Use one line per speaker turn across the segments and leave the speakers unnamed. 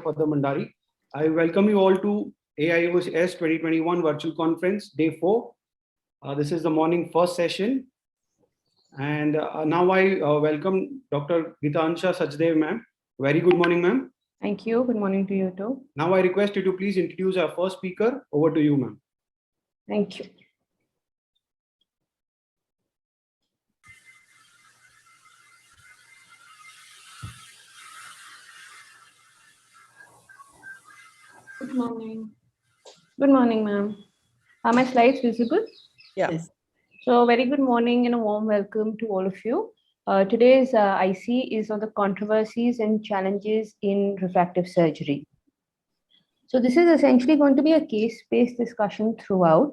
Padma Mandari. I welcome you all to AIOS 2021 Virtual Conference, Day 4. This is the morning first session. And now I welcome Dr. Gitansha Sachdev, ma'am. Very good morning, ma'am.
Thank you. Good morning to you too.
Now I request you to please introduce our first speaker. Over to you, ma'am.
Thank you.
Good morning.
Good morning, ma'am. Are my slides visible?
Yes.
So very good morning and a warm welcome to all of you. Today's IC is on the controversies and challenges in refractive surgery. So this is essentially going to be a case-based discussion throughout.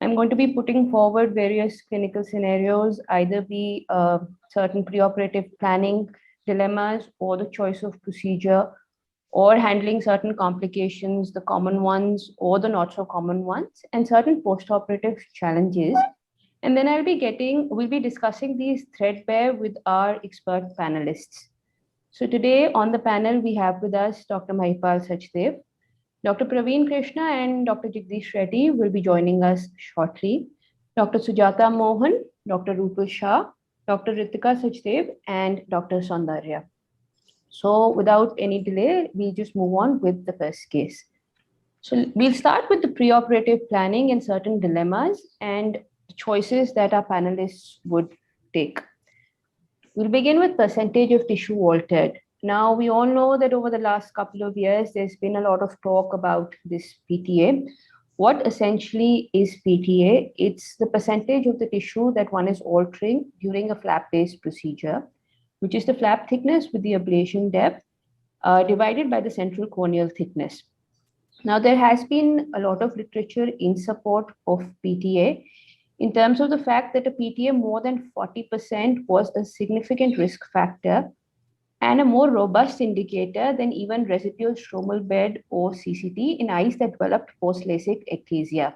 I'm going to be putting forward various clinical scenarios, either be certain preoperative planning dilemmas or the choice of procedure, or handling certain complications, the common ones or the not so common ones, and certain postoperative challenges. And then we'll be discussing these threadbare with our expert panelists. So today on the panel, we have with us Dr. Mahipal Sachdev, Dr. Praveen Krishna and Dr. Jagdish Reddy will be joining us shortly. Dr. Sujata Mohan, Dr. Rupal Shah, Dr. Ritika Sachdev, and Dr. Saundarya. So without any delay, we'll just move on with the first case. So we'll start with the preoperative planning and certain dilemmas and choices that our panelists would take. We'll begin with percentage of tissue altered. Now, we all know that over the last couple of years, there's been a lot of talk about this PTA. What essentially is PTA? It's the percentage of the tissue that one is altering during a flap-based procedure, which is the flap thickness with the ablation depth divided by the central corneal thickness. Now, there has been a lot of literature in support of PTA in terms of the fact that a PTA more than 40% was a significant risk factor and a more robust indicator than even residual stromal bed or CCT in eyes that developed post-LASIK ectasia.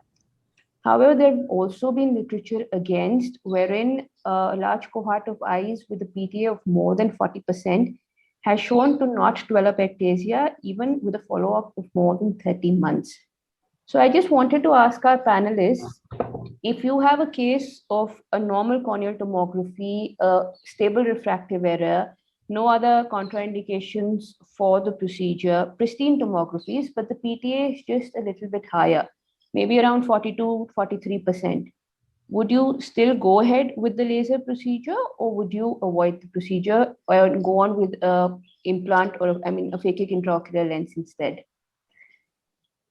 However, there have also been literature against wherein a large cohort of eyes with a PTA of more than 40% has shown to not develop ectasia even with a follow-up of more than 30 months. So I just wanted to ask our panelists, if you have a case of a normal corneal tomography, a stable refractive error, no other contraindications for the procedure, pristine tomographies, but the PTA is just a little bit higher, maybe around 42, 43%. Would you still go ahead with the laser procedure or would you avoid the procedure or go on with an implant or a phakic intraocular lens instead?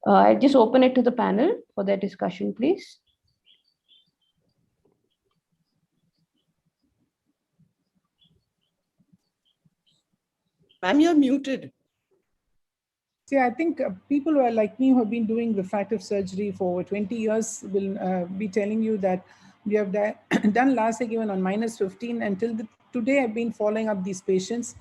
I'll just open it to the panel for their discussion, please.
Ma'am, you're muted.
See, I think people who are like me who have been doing refractive surgery for over 20 years will be telling you that we have done LASIK even on -15 until today. I've been following up these patients.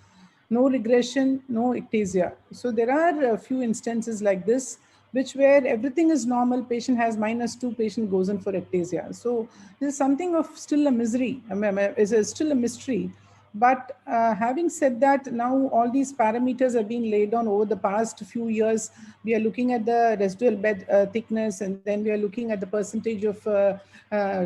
No regression, no ectasia. So there are a few instances like this, which where everything is normal, patient has -2, patient goes in for ectasia. So this is something of still a misery, it's still a mystery. But having said that, now all these parameters have been laid on over the past few years. We are looking at the residual bed thickness, and then we are looking at the percentage of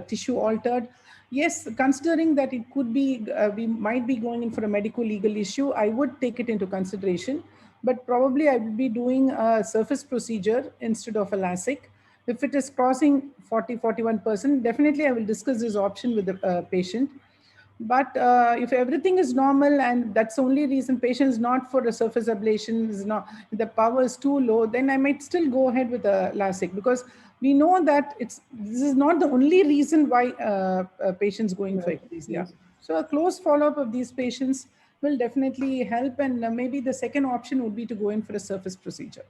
tissue altered. Yes, considering that it could be, we might be going in for a medical legal issue, I would take it into consideration. But probably I would be doing a surface procedure instead of a LASIK. If it is crossing 40, 41%, definitely I will discuss this option with the patient. But if everything is normal and that's the only reason patient is not for a surface ablation, is not, the power is too low, then I might still go ahead with a LASIK, because we know that this is not the only reason why patients going for ectasia. So a close follow-up of these patients will definitely help, and maybe the second option would be to go in for a surface procedure.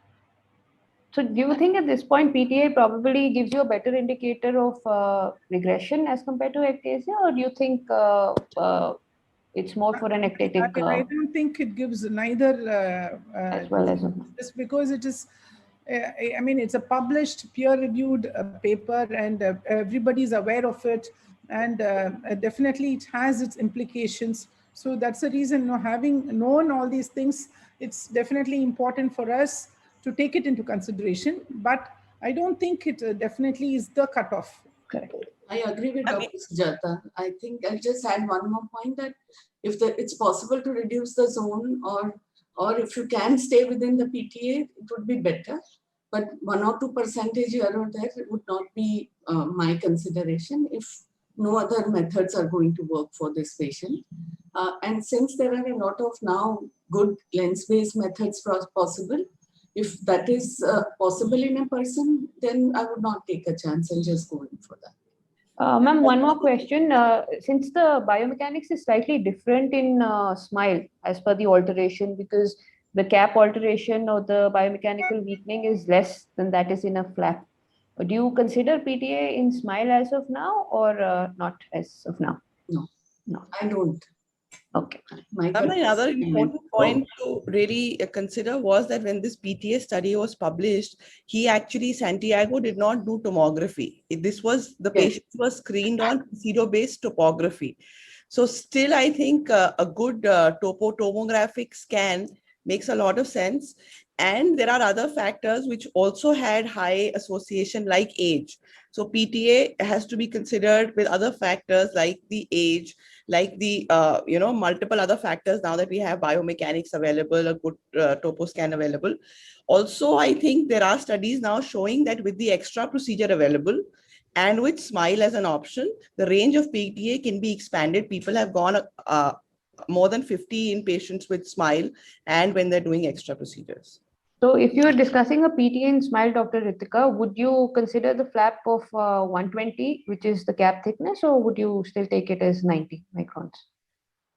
So do you think at this point PTA probably gives you a better indicator of regression as compared to ectasia, or do you think it's more for an ectatic?
I don't think it gives neither
as well as
just because it is. I mean, it's a published, peer-reviewed paper, and everybody's aware of it, and definitely it has its implications. So that's the reason, having known all these things, it's definitely important for us to take it into consideration, but I don't think it definitely is the cutoff.
Correct.
I agree with Dr. Sujata. I think I'll just add one more point that if it's possible to reduce the zone, or if you can stay within the PTA, it would be better. But 1 or 2% here or there would not be my consideration if no other methods are going to work for this patient. And since there are a lot of now good lens-based methods possible, if that is possible in a person, then I would not take a chance and just go in for that.
Ma'am, one more question. Since the biomechanics is slightly different in SMILE as per the alteration, because the cap alteration or the biomechanical weakening is less than that is in a flap. Do you consider PTA in SMILE as of now or not as of now?
No,
No.
I don't.
Okay.
Another important point to really consider was that when this PTA study was published, Santiago did not do tomography. The patient was screened on placebo-based topography. So still, I think a good tomographic scan makes a lot of sense. And there are other factors which also had high association like age. So PTA has to be considered with other factors like the age, like the multiple other factors now that we have biomechanics available, a good topo scan available. Also, I think there are studies now showing that with the extra procedure available and with SMILE as an option, the range of PTA can be expanded. People have gone more than 50 in patients with SMILE and when they're doing extra procedures.
So if you're discussing a PTA in SMILE, Dr. Ritika, would you consider the flap of 120, which is the cap thickness, or would you still take it as 90 microns?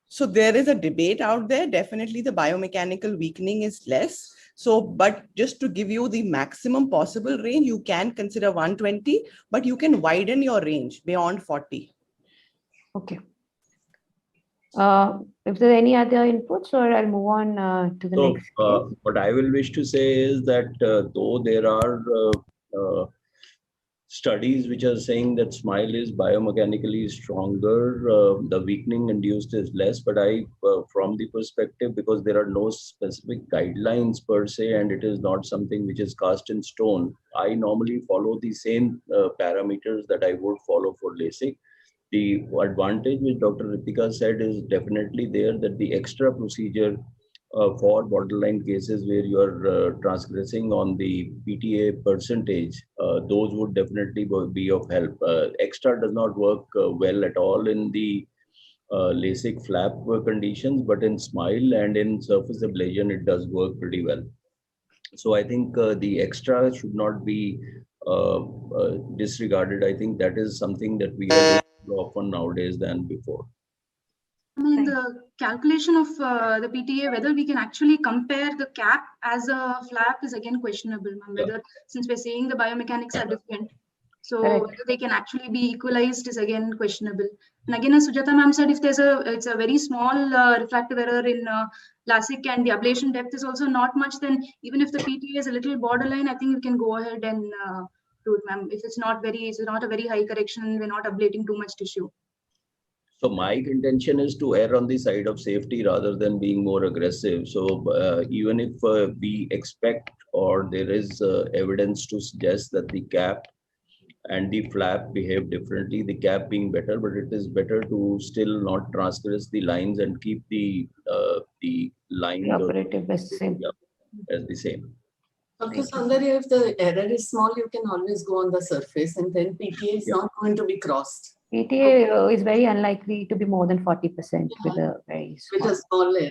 So there is a debate out there. Definitely the biomechanical weakening is less. So, but just to give you the maximum possible range, you can consider 120, but you can widen your range beyond 40.
Okay. If there are any other inputs, or I'll move on to the next case.
What I will wish to say is that though there are studies which are saying that SMILE is biomechanically stronger, the weakening induced is less, but from the perspective, because there are no specific guidelines per se, and it is not something which is cast in stone, I normally follow the same parameters that I would follow for LASIK. The advantage which Dr. Ritika said is definitely there, that the extra procedure for borderline cases where you are transgressing on the PTA percentage, those would definitely be of help. Extra does not work well at all in the LASIK flap conditions, but in SMILE and in surface ablation, it does work pretty well. So I think the extra should not be disregarded. I think that is something that we are doing more often nowadays than before.
I mean, the calculation of the PTA, whether we can actually compare the cap as a flap is again questionable. Whether, since we're saying the biomechanics are different, so whether they can actually be equalized is again questionable. And again, as Sujata ma'am said, if it's a very small refractive error in LASIK and the ablation depth is also not much, then even if the PTA is a little borderline, I think we can go ahead and do it, ma'am. If it's not a very high correction, we're not ablating too much tissue.
So my contention is to err on the side of safety rather than being more aggressive. So even if we expect or there is evidence to suggest that the cap and the flap behave differently, the cap being better, but it is better to still not transgress the lines and keep the line
operative as the same.
As the same.
Dr. Soundarya, if the error is small, you can always go on the surface and then PTA is not going to be crossed.
PTA is very unlikely to be more than 40% with a very
small error.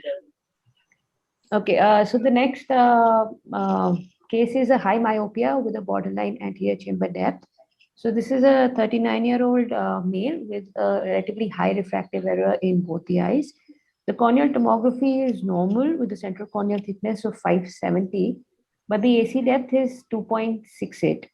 Okay, so the next case is a high myopia with a borderline anterior chamber depth. So this is a 39-year-old male with a relatively high refractive error in both the eyes. The corneal tomography is normal with the central corneal thickness of 570, but the AC depth is 2.68.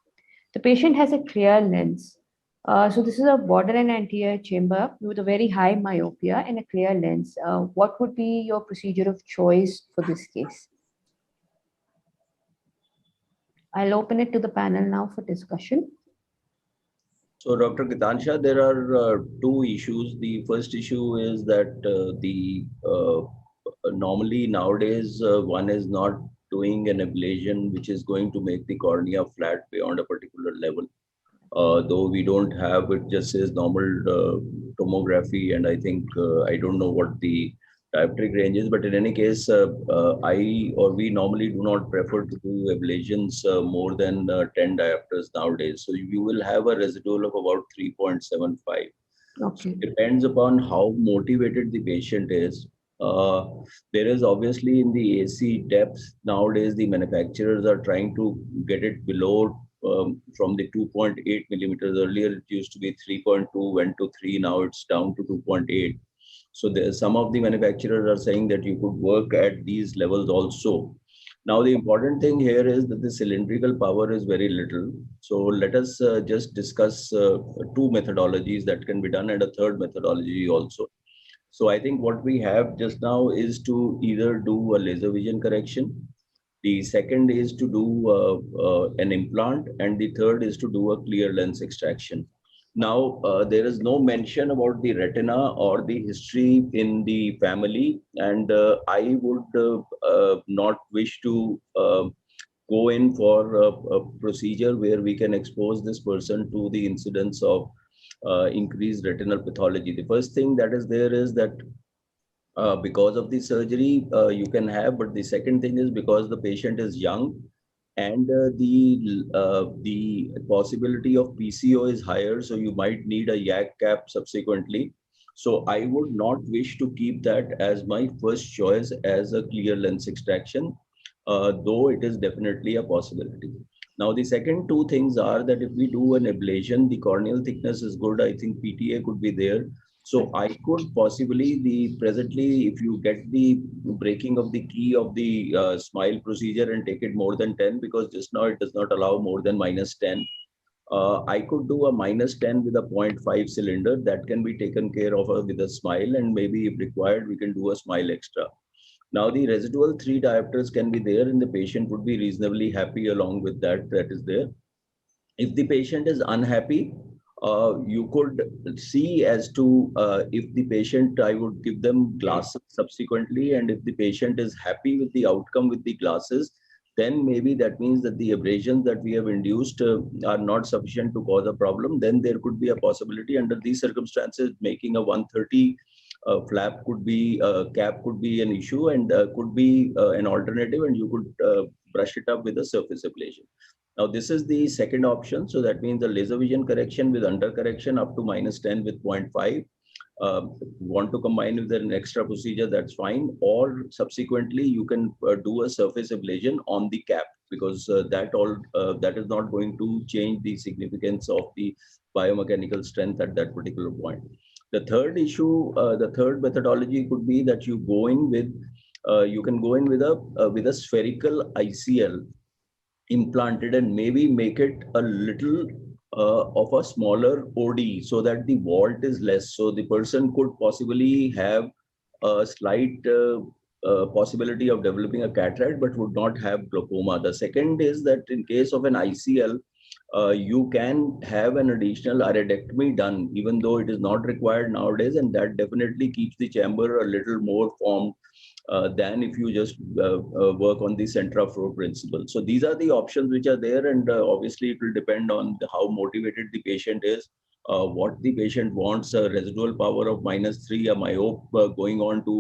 The patient has a clear lens. So this is a borderline anterior chamber with a very high myopia and a clear lens. What would be your procedure of choice for this case? I'll open it to the panel now for discussion.
So Dr. Gitansha, there are two issues. The first issue is that the normally nowadays one is not doing an ablation which is going to make the cornea flat beyond a particular level. Though we don't have, it just says normal tomography, and I think I don't know what the dioptric range is, but in any case, we normally do not prefer to do ablations more than 10 diopters nowadays. So you will have a residual of about 3.75. So
Okay.
it depends upon how motivated the patient is. Uh, there is obviously in the AC depth nowadays, the manufacturers are trying to get it below from the 2.8 millimeters. Earlier, it used to be 3.2, went to 3, now it's down to 2.8. So some of the manufacturers are saying that you could work at these levels also. Now, the important thing here is that the cylindrical power is very little. So let us just discuss two methodologies that can be done and a third methodology also. So I think what we have just now is to either do a laser vision correction. The second is to do an implant, and the third is to do a clear lens extraction. Now, there is no mention about the retina or the history in the family, and I would not wish to go in for a procedure where we can expose this person to the incidence of increased retinal pathology. The first thing that is there is that because of the surgery you can have, but the second thing is because the patient is young and the possibility of PCO is higher, so you might need a YAG cap subsequently. So I would not wish to keep that as my first choice as a clear lens extraction, though it is definitely a possibility. Now, the second two things are that if we do an ablation, the corneal thickness is good. I think PTA could be there. So I could possibly presently, if you get the breaking of the key of the SMILE procedure and take it more than 10, because just now it does not allow more than -10. I could do a -10 with a 0.5 cylinder that can be taken care of with a SMILE, and maybe if required, we can do a SMILE extra. Now the residual 3 diopters can be there and the patient would be reasonably happy along with that is there. If the patient is unhappy, you could see as to if the patient, I would give them glasses subsequently, and if the patient is happy with the outcome with the glasses, then maybe that means that the abrasions that we have induced are not sufficient to cause a problem. Then there could be a possibility under these circumstances, making a 130 flap could be, cap could be an issue, and could be an alternative, and you could brush it up with a surface ablation. Now, this is the second option. So that means the laser vision correction with under correction up to -10 with 0.5. Want to combine with an extra procedure, that's fine. Or subsequently, you can do a surface ablation on the cap, because that is not going to change the significance of the biomechanical strength at that particular point. The third issue, the third methodology could be that you go in with, you can go in with a spherical ICL implanted and maybe make it a little of a smaller OD so that the vault is less. So the person could possibly have a slight possibility of developing a cataract, but would not have glaucoma. The second is that in case of an ICL, you can have an additional iridectomy done, even though it is not required nowadays, and that definitely keeps the chamber a little more formed than if you just work on the centra-floor principle. So these are the options which are there, and obviously it will depend on how motivated the patient is, what the patient wants. A residual power of -3, a myope going on to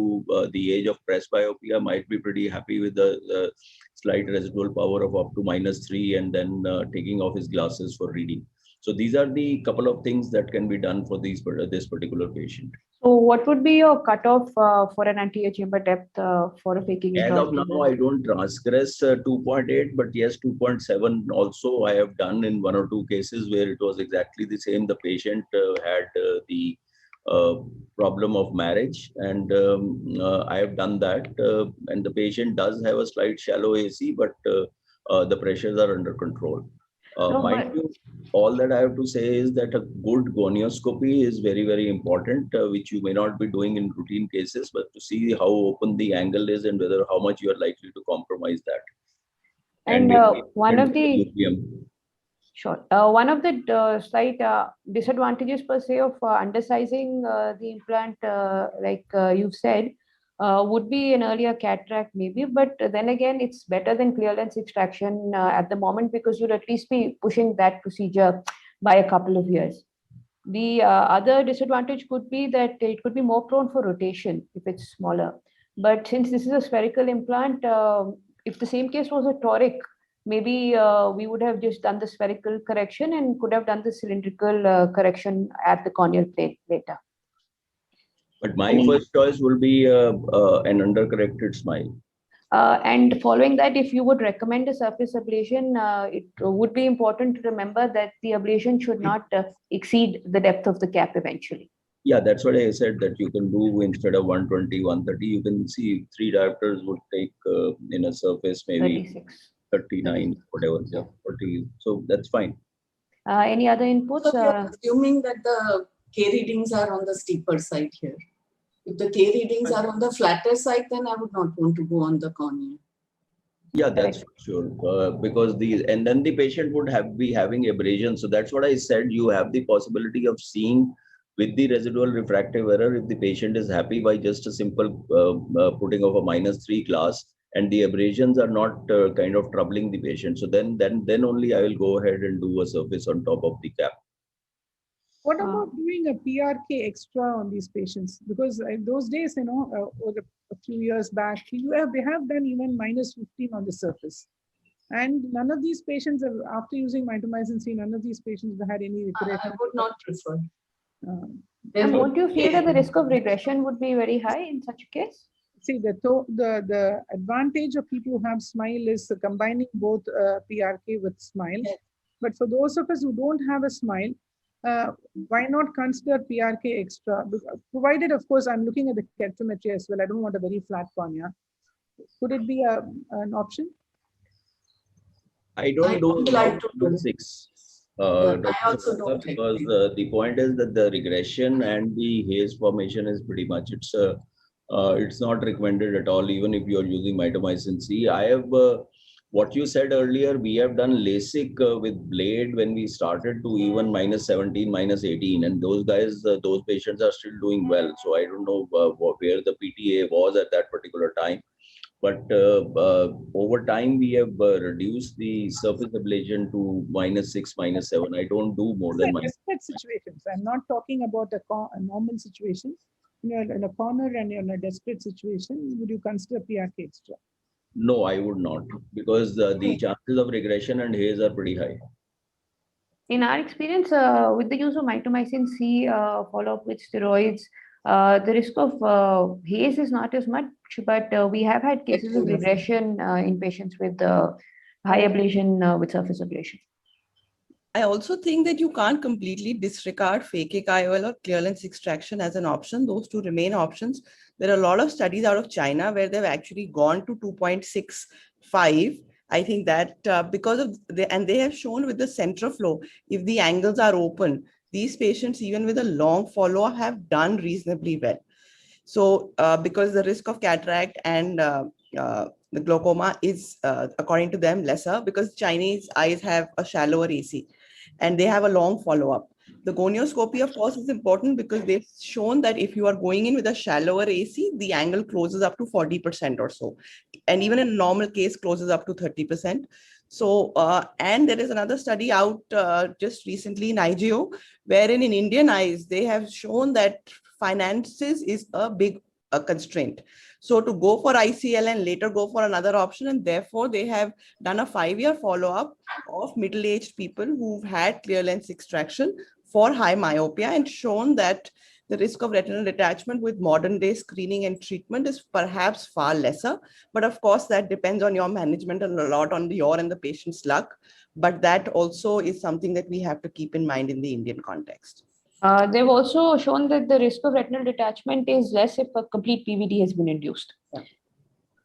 the age of presbyopia might be pretty happy with the slight residual power of up to -3, and then taking off his glasses for reading. So these are the couple of things that can be done for this particular patient.
So what would be your cutoff for an anterior chamber depth for a faking
As of now, I don't transgress 2.8, but yes, 2.7 also I have done in 1 or 2 cases where it was exactly the same. The patient had the problem of marriage, and I have done that. And the patient does have a slight shallow AC, but the pressures are under control. Mind you, all that I have to say is that a good gonioscopy is very, very important, which you may not be doing in routine cases, but to see how open the angle is and whether how much you are likely to compromise that.
And one of the slight disadvantages per se of undersizing the implant, like you've said, would be an earlier cataract maybe, but then again, it's better than clear lens extraction at the moment because you'd at least be pushing that procedure by a couple of years. The other disadvantage could be that it could be more prone for rotation if it's smaller. But since this is a spherical implant, if the same case was a toric, maybe we would have just done the spherical correction and could have done the cylindrical correction at the corneal plane later.
But my first choice will be an undercorrected smile.
And following that, if you would recommend a surface ablation, it would be important to remember that the ablation should not exceed the depth of the cap eventually.
Yeah, that's what I said, that you can do instead of 120, 130, you can see 3 diopters would take in a surface maybe
36.
39, whatever, yeah, 40. So that's fine.
Any other inputs?
So you're assuming that the K readings are on the steeper side here. If the K readings are on the flatter side, then I would not want to go on the cornea.
Yeah, that's for sure. Because and then the patient would be having abrasion. So that's what I said. You have the possibility of seeing with the residual refractive error if the patient is happy by just a simple putting of a -3 class, and the abrasions are not kind of troubling the patient. So then only I will go ahead and do a surface on top of the cap.
What about doing a PRK extra on these patients? Because in those days, over a few years back, they have done even -15 on the surface. And none of these patients, after using mitomycin C, none of these patients have had any regression.
I would not prefer.
And won't you feel that the risk of regression would be very high in such a case?
See, the advantage of people who have smile is combining both PRK with smile.
Yes.
But for those of us who don't have a smile, why not consider PRK extra? Provided, of course, I'm looking at the keratometry as well. I don't want a very flat cornea. Could it be an option?
I don't
would like to do
6.
I also don't like
because the point is that the regression and the haze formation is pretty much, it's not recommended at all, even if you're using mitomycin C. I have what you said earlier, we have done LASIK with blade when we started to even -17, -18, and those guys, those patients are still doing well. So I don't know where the PTA was at that particular time. But over time, we have reduced the surface ablation to -6, -7. I don't do more than
desperate situations. I'm not talking about a normal situation. In a corner and in a desperate situation, would you consider PRK extra?
No, I would not, because the chances of regression and haze are pretty high.
In our experience, with the use of mitomycin C follow-up with steroids, the risk of haze is not as much, but we have had cases of regression in patients with high ablation with surface ablation.
I also think that you can't completely disregard phakic IOL or clear lens extraction as an option. Those two remain options. There are a lot of studies out of China where they've actually gone to 2.65. I think that because of and they have shown with the centroflow, if the angles are open, these patients, even with a long follow-up, have done reasonably well. So because the risk of cataract and the glaucoma is, according to them, lesser because Chinese eyes have a shallower AC and they have a long follow-up. The gonioscopy, of course, is important because they've shown that if you are going in with a shallower AC, the angle closes up to 40% or so. And even in a normal case, closes up to 30%. So, and there is another study out just recently in IGO, wherein in Indian eyes, they have shown that finances is a big constraint. So to go for ICL and later go for another option, and therefore they have done a 5-year follow-up of middle-aged people who've had clear lens extraction for high myopia and shown that the risk of retinal detachment with modern day screening and treatment is perhaps far lesser. But of course, that depends on your management and a lot on your and the patient's luck. But that also is something that we have to keep in mind in the Indian context.
They've also shown that the risk of retinal detachment is less if a complete PVD has been induced.
Yeah.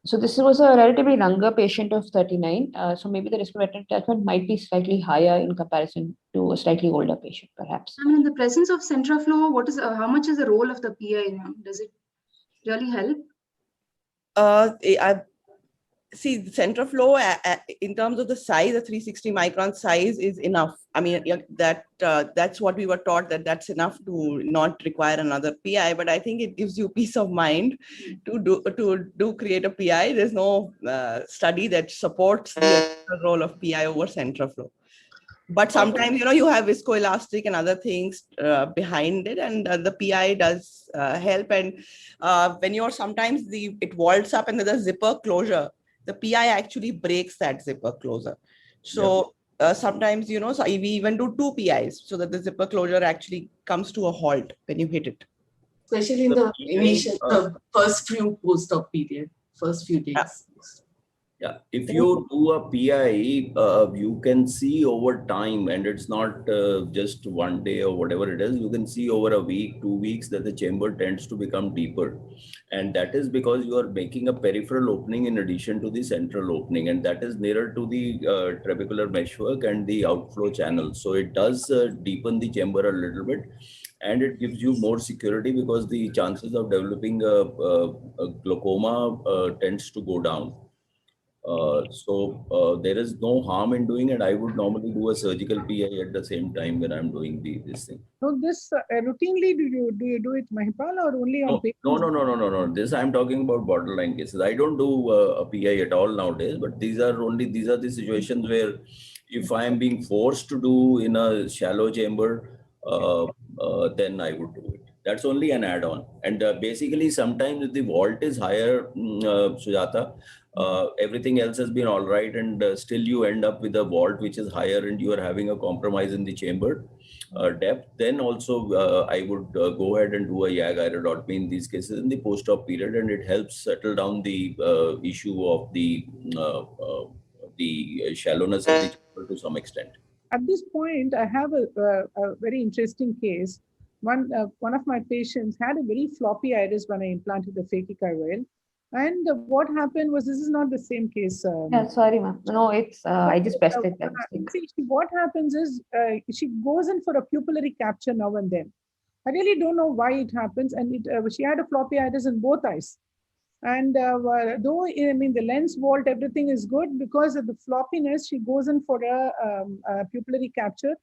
So this was a relatively younger patient of 39. So maybe the risk of retinal detachment might be slightly higher in comparison to a slightly older patient, perhaps.
I mean, in the presence of centroflow, how much is the role of the PI? Does it really help?
see, the Centraflow, in terms of the size, the 360 micron size is enough. I mean, that's what we were taught, that's enough to not require another PI. But I think it gives you peace of mind to create a PI. There's no study that supports the role of PI over Centraflow. But sometimes, you have viscoelastic and other things behind it, and the PI does help. And when sometimes it vaults up and there's a zipper closure, the PI actually breaks that zipper closure. So sometimes, so we even do 2 PIs so that the zipper closure actually comes to a halt when you hit it.
Especially in the initial, the first few post-op period, first few days.
Yeah, if you do a PI, you can see over time, and it's not just one day or whatever it is, you can see over a week, 2 weeks that the chamber tends to become deeper. And that is because you are making a peripheral opening in addition to the central opening, and that is nearer to the trabecular meshwork and the outflow channel. So it does deepen the chamber a little bit, and it gives you more security because the chances of developing a glaucoma tends to go down. So there is no harm in doing it. I would normally do a surgical PI at the same time when I'm doing this thing.
So this routinely do you do it, Mahipal, or only on patients?
No. This I'm talking about borderline cases. I don't do a PI at all nowadays, but these are the situations where if I am being forced to do in a shallow chamber, then I would do it. That's only an add-on. And basically, sometimes if the vault is higher, Sujata, everything else has been all right, and still you end up with a vault which is higher and you are having a compromise in the chamber depth, then also I would go ahead and do a YAG iridotomy in these cases in the post-op period, and it helps settle down the issue of the shallowness of the chamber to some extent.
At this point, I have a very interesting case. One of my patients had a very floppy iris when I implanted the phakic IOL. And what happened was, this is not the same case.
Yeah, sorry, ma'am. No, it's I just pressed it.
What happens is she goes in for a pupillary capture now and then. I really don't know why it happens. And she had a floppy iris in both eyes. And though, I mean, the lens vault, everything is good, because of the floppiness, she goes in for a pupillary capture.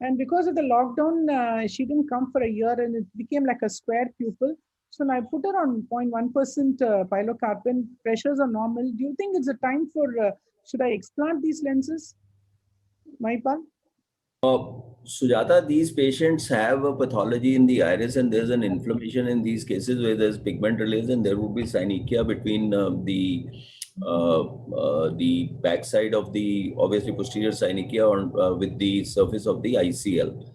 And because of the lockdown, she didn't come for a year, and it became like a square pupil. So now I put her on 0.1% pilocarpine. Pressures are normal. Do you think it's a time for, should I explant these lenses? Mahipal?
Sujata, these patients have a pathology in the iris, and there's an inflammation in these cases where there's pigment release, and there would be synechia between the backside of the, obviously posterior synechia on, with the surface of the ICL.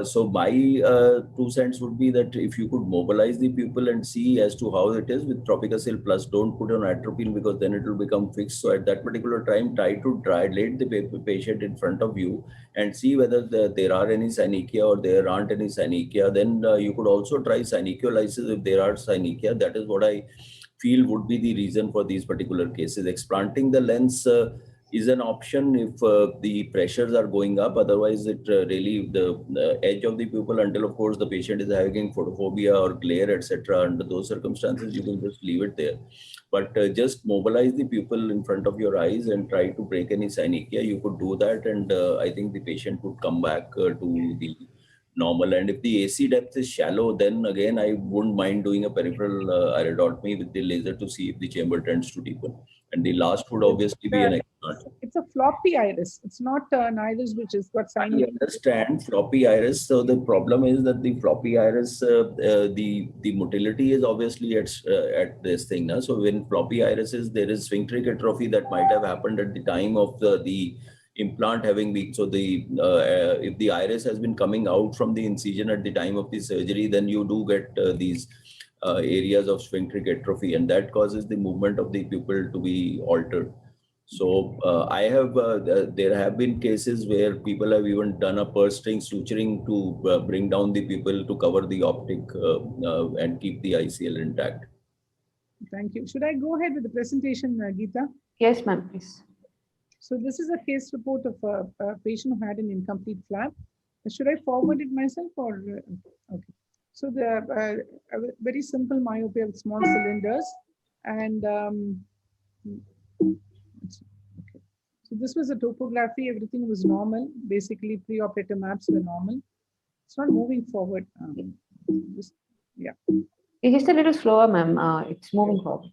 So my 2 cents would be that if you could mobilize the pupil and see as to how it is with Tropicacil plus, don't put on atropine because then it will become fixed. So at that particular time, try to dilate the patient in front of you and see whether there are any synechia or there aren't any synechia. Then you could also try synechiolysis if there are synechia. That is what I feel would be the reason for these particular cases. Explanting the lens is an option if the pressures are going up. Otherwise, it really, the edge of the pupil, until of course the patient is having photophobia or glare, etc. Under those circumstances, you can just leave it there. But just mobilize the pupil in front of your eyes and try to break any synechia. You could do that, and I think the patient would come back to the normal. And if the AC depth is shallow, then again, I wouldn't mind doing a peripheral iridotomy with the laser to see if the chamber tends to deepen. And the last would obviously be an explant.
It's a floppy iris. It's not an iris which has got synechia.
I understand floppy iris. So the problem is that the floppy iris, the motility is obviously at this thing. Now. So when floppy iris is, there is sphincteric atrophy that might have happened at the time of the implant having been. So the if the iris has been coming out from the incision at the time of the surgery, then you do get these areas of sphincteric atrophy, and that causes the movement of the pupil to be altered. So I have, there have been cases where people have even done a purse string suturing to bring down the pupil to cover the optic and keep the ICL intact.
Thank you. Should I go ahead with the presentation, Geeta?
Yes, ma'am, please.
So this is a case report of a patient who had an incomplete flap. Should I forward it myself or? Okay. So the very simple myopia with small cylinders, and Okay. So this was a topography. Everything was normal. Basically, preoperative maps were normal. It's not moving forward. Yeah.
It's just a little slower, ma'am. It's moving forward.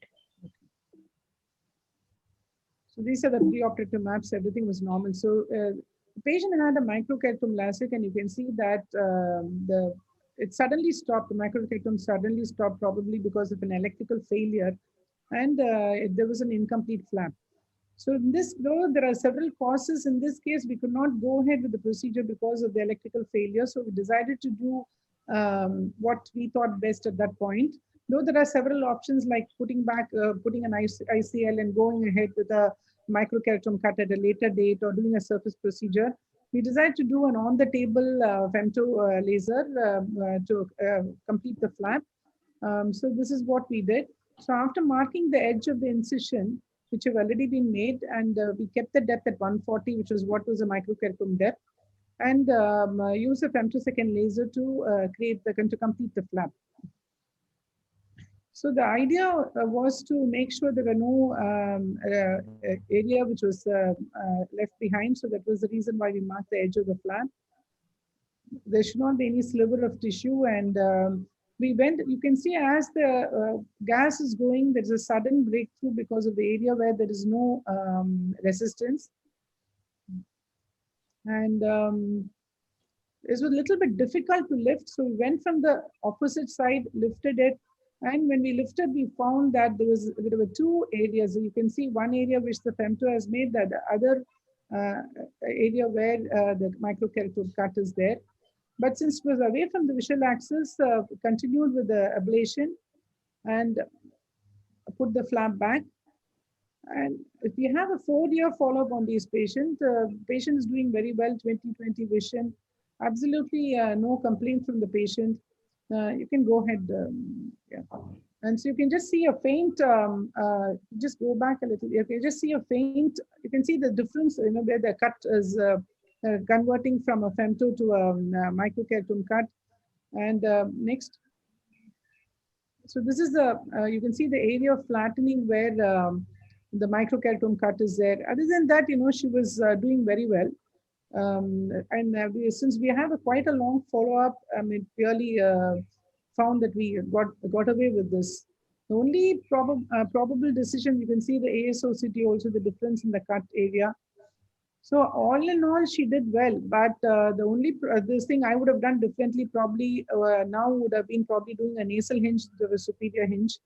So these are the preoperative maps. Everything was normal. So the patient had a microkeratome LASIK, and you can see that it suddenly stopped. The microkeratome suddenly stopped, probably because of an electrical failure, and there was an incomplete flap. So in this, though there are several causes, in this case, we could not go ahead with the procedure because of the electrical failure. So we decided to do what we thought best at that point. Though there are several options like putting an ICL and going ahead with a microkeratome cut at a later date or doing a surface procedure, we decided to do an on-the-table femto laser to complete the flap. So this is what we did. So after marking the edge of the incision, which have already been made, and we kept the depth at 140, which was what was a microkeratome depth, and use a femtosecond laser to complete the flap. So the idea was to make sure there were no area which was left behind. So that was the reason why we marked the edge of the flap. There should not be any sliver of tissue, and we went, you can see as the gas is going, there's a sudden breakthrough because of the area where there is no resistance. And it was a little bit difficult to lift. So we went from the opposite side, lifted it. And when we lifted, we found that there were two areas. You can see one area which the femto has made, that the other area where the microkeratome cut is there. But since it was away from the visual axis, continued with the ablation and put the flap back. And if you have a 4-year follow-up on these patients, patient is doing very well, 20/20 vision, absolutely no complaint from the patient. You can go ahead. Yeah. And so you can just see a faint, just go back a little. You can just see a faint, you can see the difference, where the cut is converting from a femto to a microkeratome cut. And next. So this is the, you can see the area of flattening where the microkeratome cut is there. Other than that, she was doing very well. Since we have quite a long follow-up, it really found that we got away with this. The only probable decision, you can see the ASOCT also, the difference in the cut area. So all in all, she did well, but the only this thing I would have done differently probably now would have been probably doing a nasal hinge to the superior hinge.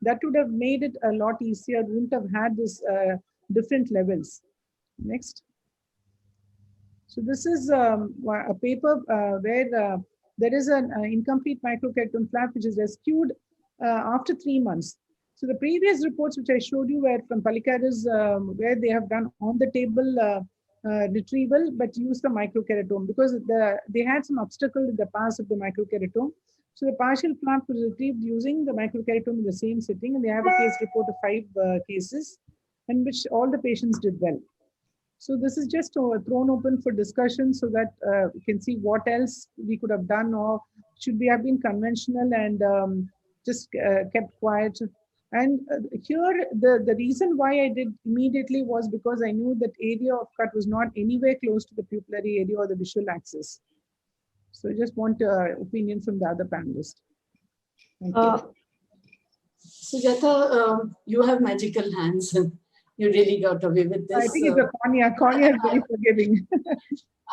That would have made it a lot easier, wouldn't have had this different levels. Next. So this is a paper where there is an incomplete microkeratome flap which is rescued after 3 months. So the previous reports which I showed you were from Palikares, where they have done on the table retrieval, but use the microkeratome because they had some obstacle in the pass of the microkeratome. So the partial flap was retrieved using the microkeratome in the same sitting, and they have a case report of 5 cases in which all the patients did well. So this is just thrown open for discussion so that we can see what else we could have done, or should we have been conventional and just kept quiet. And here, the reason why I did immediately was because I knew that area of cut was not anywhere close to the pupillary area or the visual axis. So I just want opinion from the other panelists. Thank you.
Sujata, you have magical hands. You really got away with this.
I think it's a cornea. Cornea is very forgiving.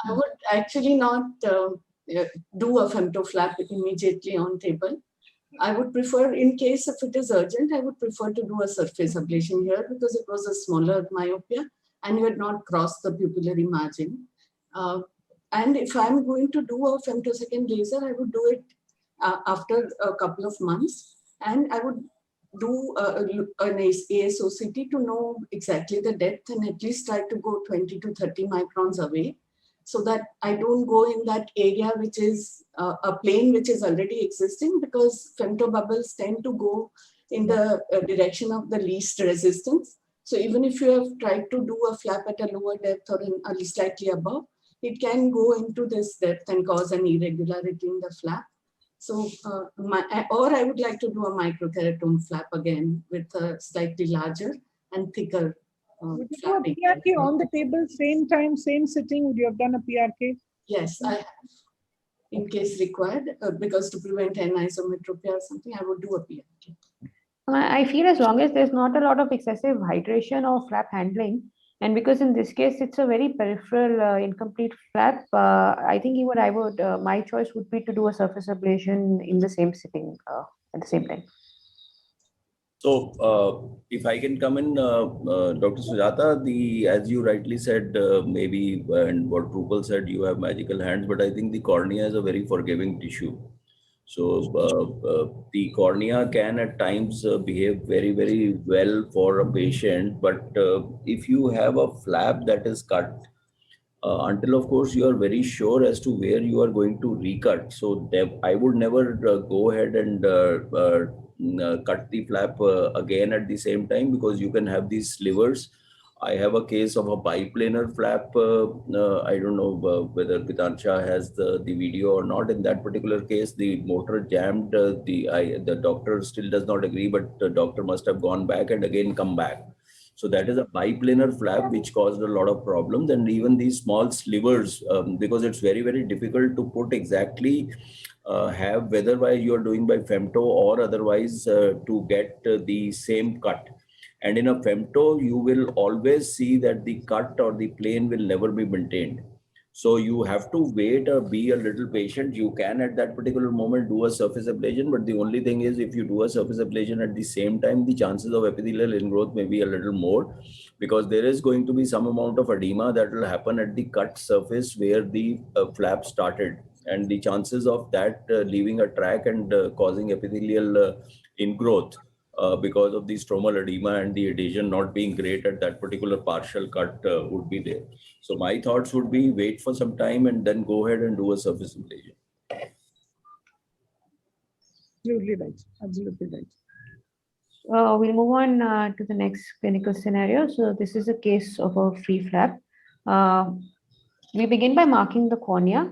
I would actually not do a femto flap immediately on table. I would prefer, in case if it is urgent, I would prefer to do a surface ablation here because it was a smaller myopia and you had not crossed the pupillary margin. And if I'm going to do a femtosecond laser, I would do it after a couple of months, and I would do an ASOCT to know exactly the depth and at least try to go 20 to 30 microns away, so that I don't go in that area which is a plane which is already existing, because femtobubbles tend to go in the direction of the least resistance. So even if you have tried to do a flap at a lower depth or slightly above, it can go into this depth and cause an irregularity in the flap. So, or I would like to do a microkeratome flap again with a slightly larger and thicker
Would you do a
flapping.
PRK on the table, same time, same sitting? Would you have done a PRK?
Yes, I have. In case required, because to prevent anisometropy or something, I would do a PRK.
I feel as long as there's not a lot of excessive hydration or flap handling, and because in this case it's a very peripheral incomplete flap, I think my choice would be to do a surface ablation in the same sitting at the same time.
So, if I can come in, Dr. Sujata, as you rightly said, maybe, and what Rupal said, you have magical hands, but I think the cornea is a very forgiving tissue. So, the cornea can at times behave very, very well for a patient, but if you have a flap that is cut, until of course you are very sure as to where you are going to recut. So I would never go ahead and cut the flap again at the same time, because you can have these slivers. I have a case of a biplanar flap. I don't know whether Pitansha has the video or not. In that particular case, the motor jammed. The doctor still does not agree, but the doctor must have gone back and again come back. So that is a biplanar flap which caused a lot of problems, and even these small slivers, because it's very, very difficult to put exactly have whether by you're doing by femto or otherwise to get the same cut. And in a femto, you will always see that the cut or the plane will never be maintained. So you have to wait or be a little patient. You can at that particular moment do a surface ablation, but the only thing is if you do a surface ablation at the same time, the chances of epithelial ingrowth may be a little more, because there is going to be some amount of edema that will happen at the cut surface where the flap started. And the chances of that leaving a track and causing epithelial ingrowth because of the stromal edema and the adhesion not being great at that particular partial cut would be there. So my thoughts would be wait for some time and then go ahead and do a surface ablation.
Absolutely right. Absolutely right.
We'll move on to the next clinical scenario. So this is a case of a free flap. We begin by marking the cornea.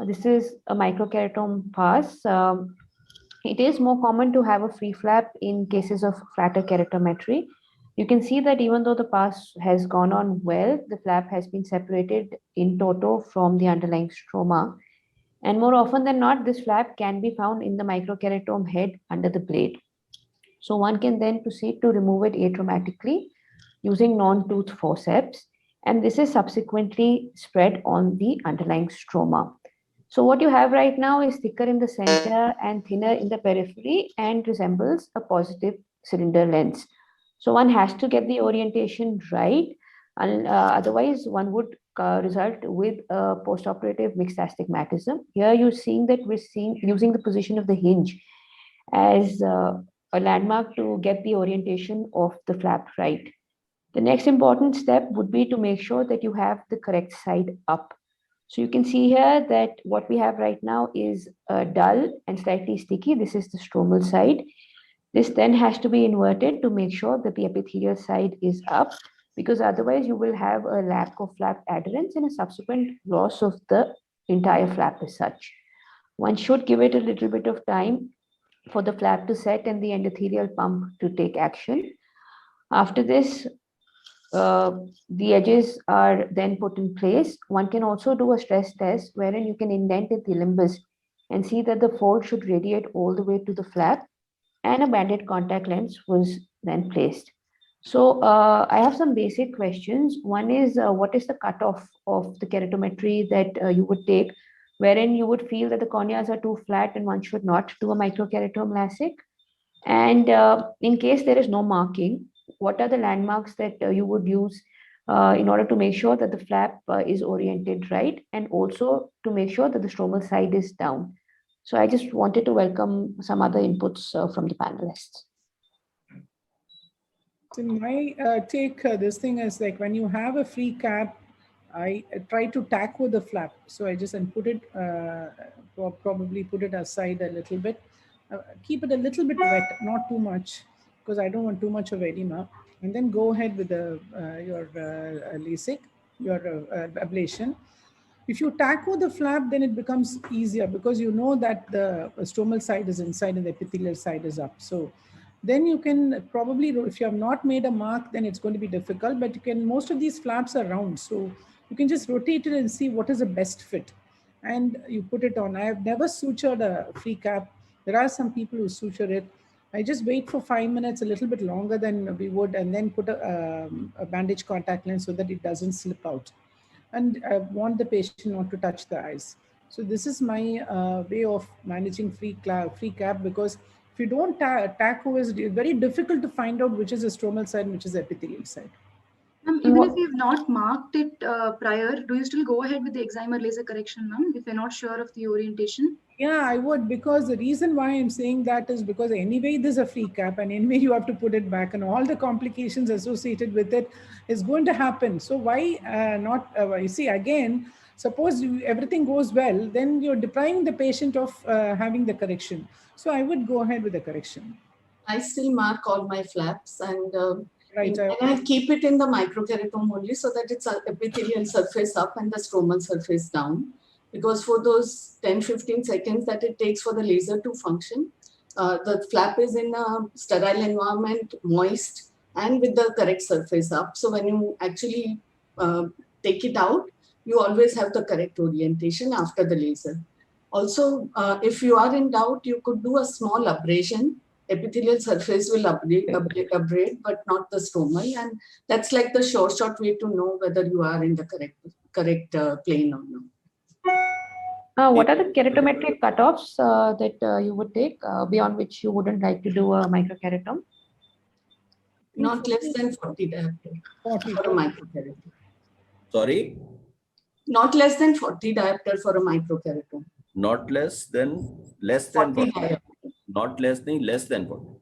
This is a microkeratome pass. It is more common to have a free flap in cases of flatter keratometry. You can see that even though the pass has gone on well, the flap has been separated in toto from the underlying stroma. And more often than not, this flap can be found in the microkeratome head under the blade. So one can then proceed to remove it atraumatically using non-tooth forceps. And this is subsequently spread on the underlying stroma. So what you have right now is thicker in the center and thinner in the periphery and resembles a positive cylinder lens. So one has to get the orientation right, and otherwise one would result with a postoperative mixed astigmatism. Here you're seeing that we're using the position of the hinge as a landmark to get the orientation of the flap right. The next important step would be to make sure that you have the correct side up. So you can see here that what we have right now is dull and slightly sticky. This is the stromal side. This then has to be inverted to make sure that the epithelial side is up, because otherwise you will have a lack of flap adherence and a subsequent loss of the entire flap as such. One should give it a little bit of time for the flap to set and the endothelial pump to take action. After this, the edges are then put in place. One can also do a stress test wherein you can indent the limbus and see that the fold should radiate all the way to the flap, and a banded contact lens was then placed. So I have some basic questions. One is, what is the cutoff of the keratometry that you would take, wherein you would feel that the corneas are too flat and one should not do a microkeratome LASIK? And in case there is no marking, what are the landmarks that you would use in order to make sure that the flap is oriented right, and also to make sure that the stromal side is down? So I just wanted to welcome some other inputs from the panelists.
So my take, this thing is like when you have a free cap, I try to tack with the flap. So I just put it, probably put it aside a little bit. Keep it a little bit wet, not too much, because I don't want too much of edema. And then go ahead with the, your LASIK, your ablation. If you tack with the flap, then it becomes easier because you know that the stromal side is inside and the epithelial side is up. So then you can probably, if you have not made a mark, then it's going to be difficult, but you can, most of these flaps are round. So you can just rotate it and see what is the best fit. And you put it on. I have never sutured a free cap. There are some people who suture it. I just wait for 5 minutes, a little bit longer than we would, and then put a bandage contact lens so that it doesn't slip out. And I want the patient not to touch the eyes. So this is my way of managing free cap, because if you don't tack over, it's very difficult to find out which is the stromal side and which is the epithelial side.
Even if you've not marked it prior, do you still go ahead with the excimer laser correction, ma'am, if you're not sure of the orientation?
Yeah, I would, because the reason why I'm saying that is because anyway, there's a free cap and anyway, you have to put it back and all the complications associated with it is going to happen. So why not, you see, again, suppose everything goes well, then you're depriving the patient of having the correction. So I would go ahead with the correction.
I still mark all my flaps, and
Right.
and I keep it in the microkeratome only so that it's epithelial surface up and the stromal surface down. Because for those 10-15 seconds that it takes for the laser to function, the flap is in a sterile environment, moist, and with the correct surface up. So when you actually take it out, you always have the correct orientation after the laser. Also, if you are in doubt, you could do a small abrasion. Epithelial surface will abrade, but not the stromal. And that's like the short way to know whether you are in the correct plane or not.
What are the keratometric cutoffs that you would take beyond which you wouldn't like to do a microkeratome?
Not less than 40 diopter for a microkeratome.
Sorry?
Not less than 40 diopter for a microkeratome.
Not less than 40. Not less than 40.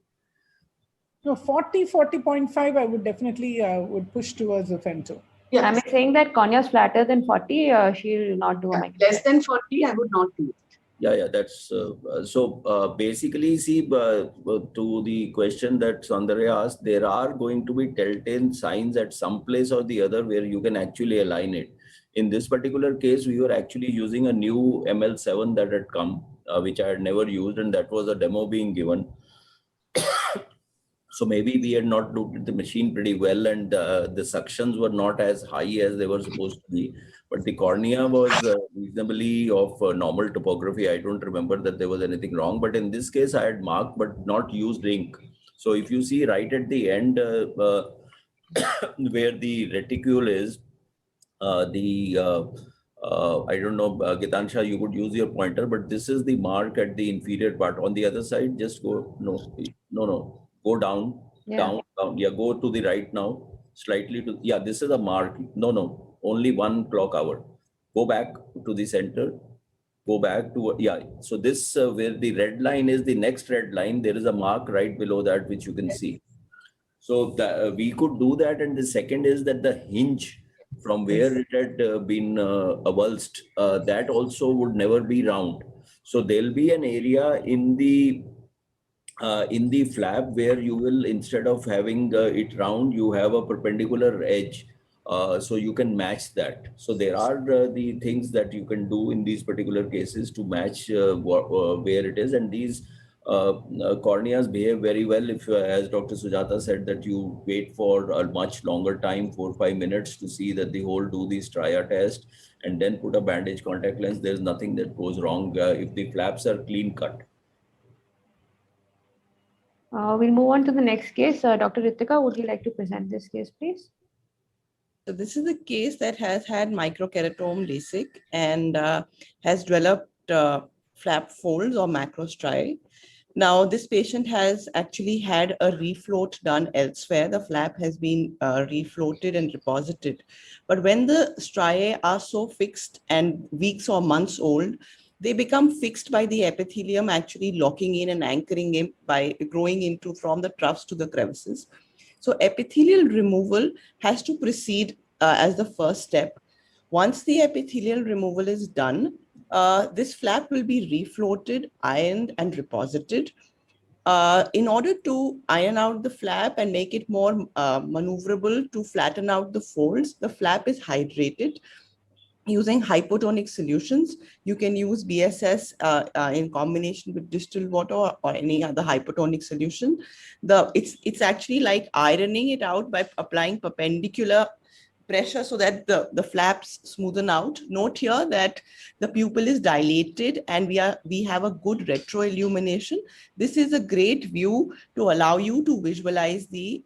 No, 40.5, I would definitely would push towards a femto.
Yeah.
I'm saying that Konya's flatter than 40, she'll not do a microkeratome.
Less than 40, I would not do it.
Yeah, that's so basically, see, to the question that Sandhya asked, there are going to be telltale signs at some place or the other where you can actually align it. In this particular case, we were actually using a new ML7 that had come, which I had never used, and that was a demo being given. So maybe we had not looked at the machine pretty well, and the suctions were not as high as they were supposed to be. But the cornea was reasonably of normal topography. I don't remember that there was anything wrong. But in this case, I had marked but not used ink. So if you see right at the end where the reticule is, I don't know, Gitansha, you could use your pointer, but this is the mark at the inferior part. On the other side, just go, no. Go down, down. Yeah, go to the right now, slightly to, yeah, this is a mark. No, only 1 clock hour. Go back to the center, go back to, yeah. So this, where the red line is the next red line, there is a mark right below that, which you can see. So we could do that. And the second is that the hinge from where it had been avulsed, that also would never be round. So there'll be an area in the flap where you will, instead of having it round, you have a perpendicular edge. So you can match that. So there are the things that you can do in these particular cases to match where it is. And these corneas behave very well if, as Dr. Sujata said, that you wait for a much longer time, 4 or 5 minutes, to see that the whole do the Straya test and then put a bandage contact lens. There's nothing that goes wrong if the flaps are clean cut.
We'll move on to the next case. Dr. Ritika, would you like to present this case, please?
So this is a case that has had microkeratome LASIK and has developed flap folds or macrostriae. Now, this patient has actually had a refloat done elsewhere. The flap has been refloated and reposited. But when the striae are so fixed and weeks or months old, they become fixed by the epithelium actually locking in and anchoring in by growing into from the troughs to the crevices. So epithelial removal has to proceed as the first step. Once the epithelial removal is done, this flap will be refloated, ironed, and reposited. In order to iron out the flap and make it more maneuverable to flatten out the folds, the flap is hydrated. using hypotonic solutions. You can use BSS in combination with distilled water or any other hypotonic solution. It's actually like ironing it out by applying perpendicular pressure so that the flaps smoothen out. Note here that the pupil is dilated and we have a good retroillumination. This is a great view to allow you to visualize the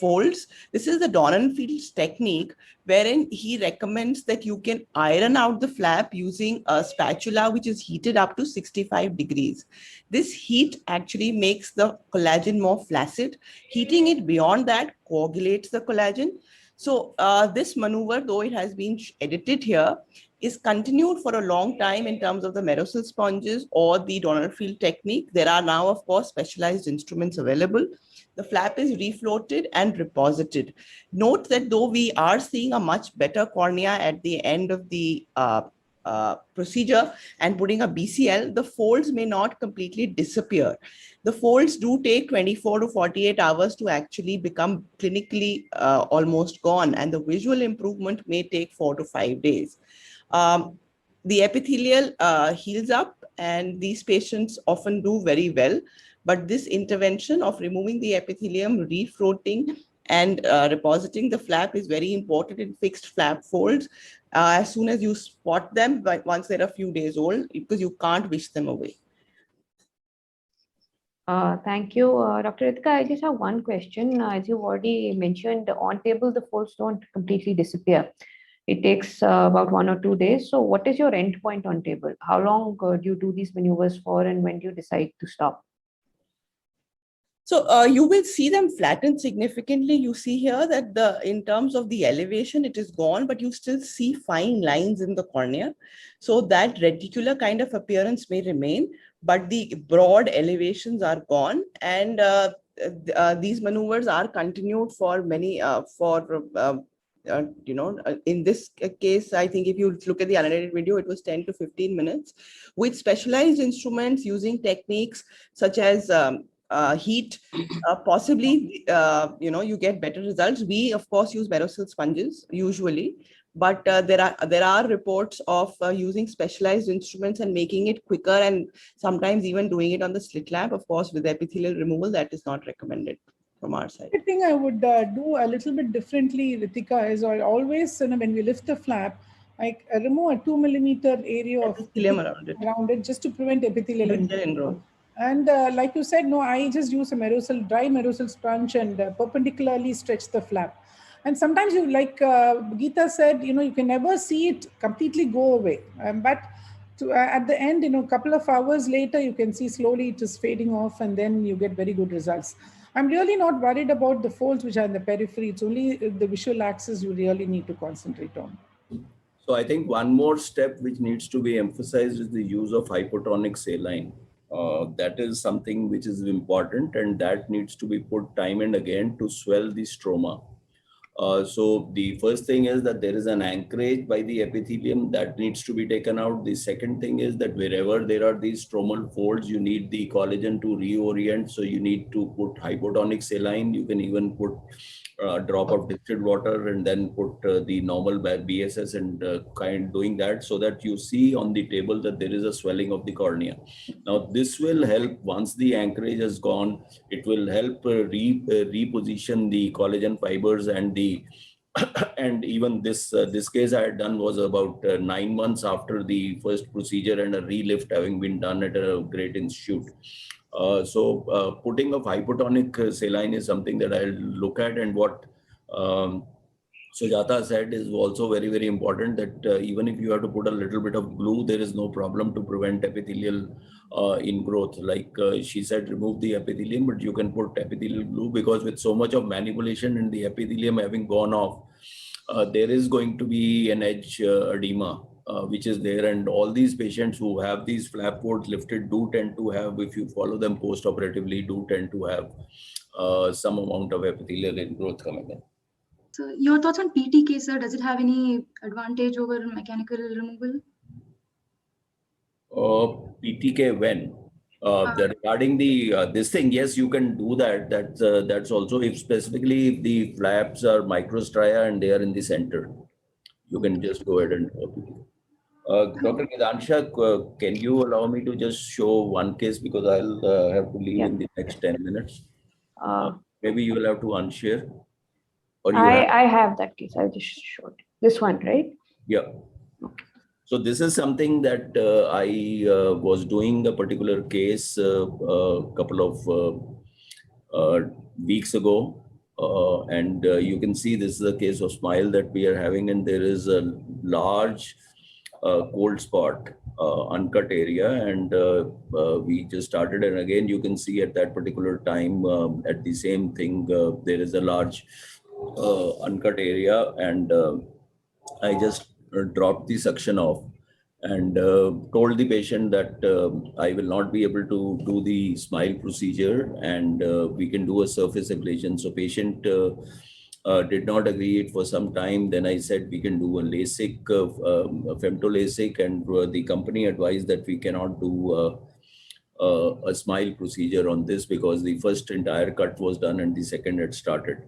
folds. This is the Donenfeld's technique, wherein he recommends that you can iron out the flap using a spatula which is heated up to 65 degrees. This heat actually makes the collagen more flaccid. Heating it beyond that coagulates the collagen. So this maneuver, though it has been edited here, is continued for a long time in terms of the Merosil sponges or the Donenfeld technique. There are now, of course, specialized instruments available. The flap is refloated and reposited. Note that though we are seeing a much better cornea at the end of the procedure and putting a BCL, the folds may not completely disappear. The folds do take 24 to 48 hours to actually become clinically almost gone, and the visual improvement may take 4 to 5 days. The epithelial heals up, and these patients often do very well. But this intervention of removing the epithelium, refloating, and repositing the flap is very important in fixed flap folds as soon as you spot them, but once they're a few days old, because you can't wish them away.
Thank you, Dr. Ritika. I just have one question. As you already mentioned, on table, the folds don't completely disappear. It takes about 1 or 2 days. So what is your endpoint on table? How long do you do these maneuvers for, and when do you decide to stop?
So you will see them flatten significantly. You see here that in terms of the elevation, it is gone, but you still see fine lines in the cornea. So that reticular kind of appearance may remain, but the broad elevations are gone. And these maneuvers are continued for many, in this case, I think if you look at the annotated video, it was 10 to 15 minutes with specialized instruments using techniques such as heat, possibly, you get better results. We, of course, use Merosil sponges usually, but there are reports of using specialized instruments and making it quicker, and sometimes even doing it on the slit lamp. Of course, with epithelial removal, that is not recommended from our side.
I think I would do a little bit differently, Ritika, is I always, when we lift the flap, I remove a 2 millimeter area of
epithelium around it
just to prevent epithelial
ingrowth.
And like you said, no, I just use a dry Merosil sponge and perpendicularly stretch the flap. And sometimes you, like Geeta said, you can never see it completely go away. But at the end, a couple of hours later, you can see slowly it is fading off, and then you get very good results. I'm really not worried about the folds which are in the periphery. It's only the visual axis you really need to concentrate on.
So I think one more step which needs to be emphasized is the use of hypotonic saline. That is something which is important, and that needs to be put time and again to swell the stroma. So the first thing is that there is an anchorage by the epithelium that needs to be taken out. The second thing is that wherever there are these stromal folds, you need the collagen to reorient. So you need to put hypotonic saline. You can even put a drop of distilled water and then put the normal BSS and doing that, so that you see on the table that there is a swelling of the cornea. Now this will help. Once the anchorage has gone, it will help reposition the collagen fibers and and even this case I had done was about 9 months after the first procedure and a relift having been done at a great institute. So putting of hypotonic saline is something that I'll look at, and what Sujata said is also very, very important, that even if you have to put a little bit of glue, there is no problem to prevent epithelial ingrowth. Like she said, remove the epithelium, but you can put epithelial glue, because with so much of manipulation and the epithelium having gone off, there is going to be an edge edema. Which is there, and all these patients who have these flap folds lifted do tend to have, if you follow them post-operatively, do tend to have some amount of epithelial ingrowth coming in.
So your thoughts on PTK, sir? Does it have any advantage over mechanical removal?
PTK when? Regarding the this thing, yes, you can do that. That's also if specifically if the flaps are microstria and they are in the center. You can just go ahead and. Dr. Gidansha, can you allow me to just show one case because I'll have to leave
Yeah.
in the next 10 minutes.
Uh,
Maybe you will have to unshare. Or you have.
I have that case. I'll just show it. This one, right?
Yeah. So this is something that I was doing a particular case a couple of weeks ago. And you can see this is a case of SMILE that we are having, and there is a large cold spot, uncut area, and we just started. And again, you can see at that particular time, at the same thing, there is a large uncut area, and I just dropped the suction off and told the patient that I will not be able to do the SMILE procedure, and we can do a surface ablation. So patient did not agree for some time. Then I said we can do a LASIK, a femto-LASIK, and the company advised that we cannot do a SMILE procedure on this because the first entire cut was done and the second had started.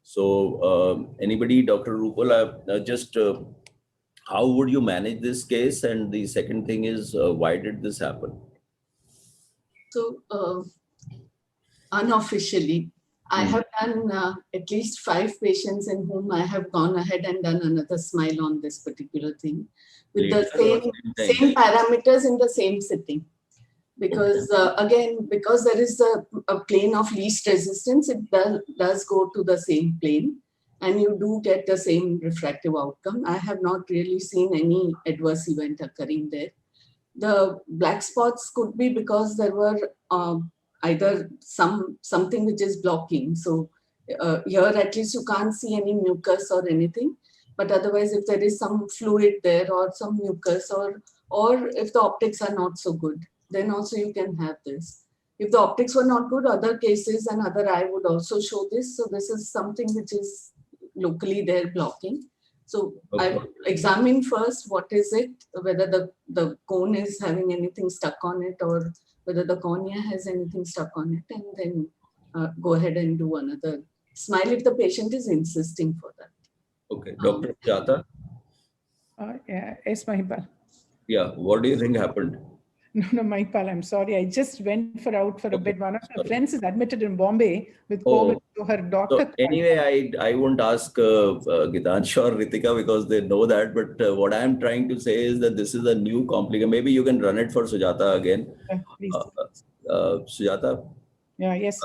So anybody, Dr. Rupal, just how would you manage this case? And the second thing is, why did this happen?
So unofficially, I have done at least 5 patients in whom I have gone ahead and done another SMILE on this particular thing with the same parameters in the same sitting. Because again, because there is a plane of least resistance, it does go to the same plane and you do get the same refractive outcome. I have not really seen any adverse event occurring there. The black spots could be because there were either something which is blocking. So here at least you can't see any mucus or anything, but otherwise if there is some fluid there or some mucus or if the optics are not so good, then also you can have this. If the optics were not good, other cases and other eye would also show this. So this is something which is locally there blocking. So I examine first what is it, whether the cone is having anything stuck on it or whether the cornea has anything stuck on it, and then go ahead and do another SMILE if the patient is insisting for that.
Okay, Dr. Sujata?
Yes, Mahipal.
Yeah, what do you think happened?
No, Mahipal, I'm sorry. I just went out for a bit. One of my friends is admitted in Bombay with COVID. So her doctor.
So anyway, I won't ask Gidansha or Ritika because they know that. But what I'm trying to say is that this is a new complication. Maybe you can run it for Sujata again.
Please.
Sujata?
Yeah, yes.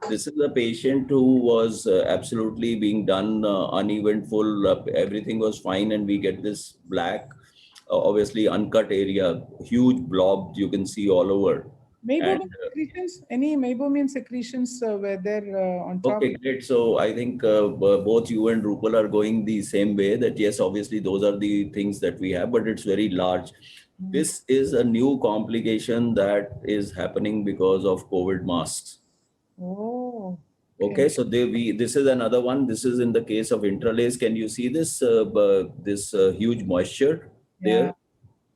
This is a patient who was absolutely being done uneventful. Everything was fine, and we get this black, obviously uncut area, huge blob you can see all over.
Meibomian secretions? Any meibomian secretions were there on top?
Okay, great. So I think both you and Rupal are going the same way, that yes, obviously those are the things that we have, but it's very large. This is a new complication that is happening because of COVID masks.
Oh.
Okay, so this is another one. This is in the case of intralase. Can you see this huge moisture there?
Yeah.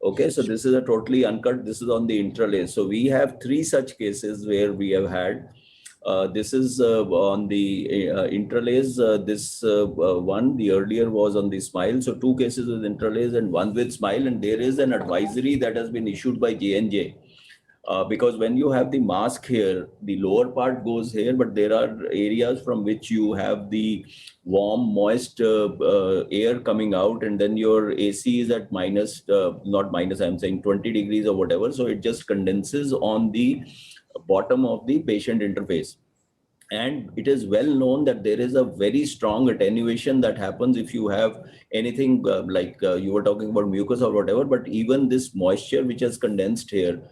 Okay, so this is a totally uncut. This is on the intralase. So we have 3 such cases where we have had. This is on the intralase. This one, the earlier was on the SMILE. So 2 cases with intralase and 1 with SMILE. And there is an advisory that has been issued by J&J. Because when you have the mask here, the lower part goes here, but there are areas from which you have the warm, moist air coming out, and then your AC is at not minus, I'm saying 20 degrees or whatever. So it just condenses on the bottom of the patient interface. And it is well known that there is a very strong attenuation that happens if you have anything like you were talking about mucus or whatever, but even this moisture which has condensed here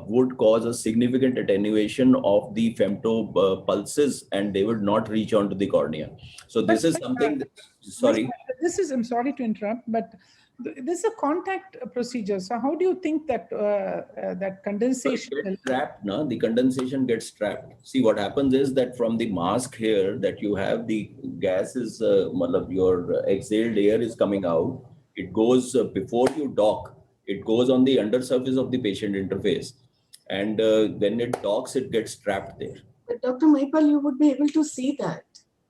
would cause a significant attenuation of the femto pulses, and they would not reach onto the cornea. So this is something that, sorry.
I'm sorry to interrupt, but this is a contact procedure. So how do you think that that condensation
gets trapped? No? The condensation gets trapped. See, what happens is that from the mask here that you have, the gas is, your exhaled air is coming out. It goes before you dock. It goes on the undersurface of the patient interface. And when it docks, it gets trapped there.
But Dr. Mahipal, you would be able to see that.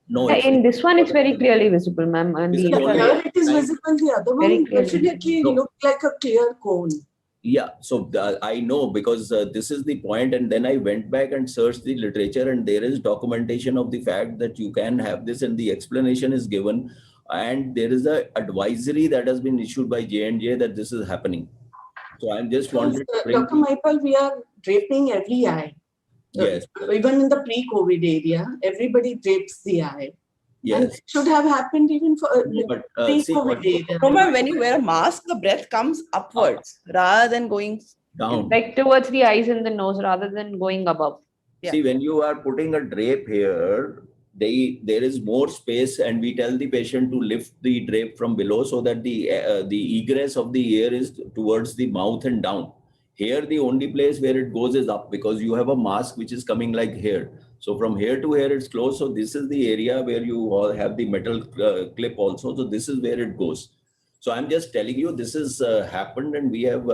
No,
Yeah,
it's
in this one, it's very clearly visible, ma'am. And the
Visible
Yeah,
only.
infrared.
here it is
Right.
visible. The other
Very
one
clearly
definitely
visible. No.
looked like a clear cone.
Yeah, so I know because this is the point, and then I went back and searched the literature, and there is documentation of the fact that you can have this, and the explanation is given, and there is a advisory that has been issued by J&J that this is happening. So I'm just
Because,
wanted to bring.
Dr. Maipal, we are draping every eye.
Yes,
Even in the pre-COVID area, everybody drapes the eye. And
yes.
it should have happened even for
No, but see
pre-COVID
what
area.
No, ma'am, when you wear a mask, the breath comes upwards rather than going
down.
Like towards the eyes and the nose rather than going above.
Yeah.
See, when you are putting a drape here, there is more space, and we tell the patient to lift the drape from below so that the egress of the air is towards the mouth and down. Here, the only place where it goes is up because you have a mask which is coming like here. So from here to here, it's closed. So this is the area where you all have the metal clip also. So this is where it goes. So I'm just telling you, this has happened, and we have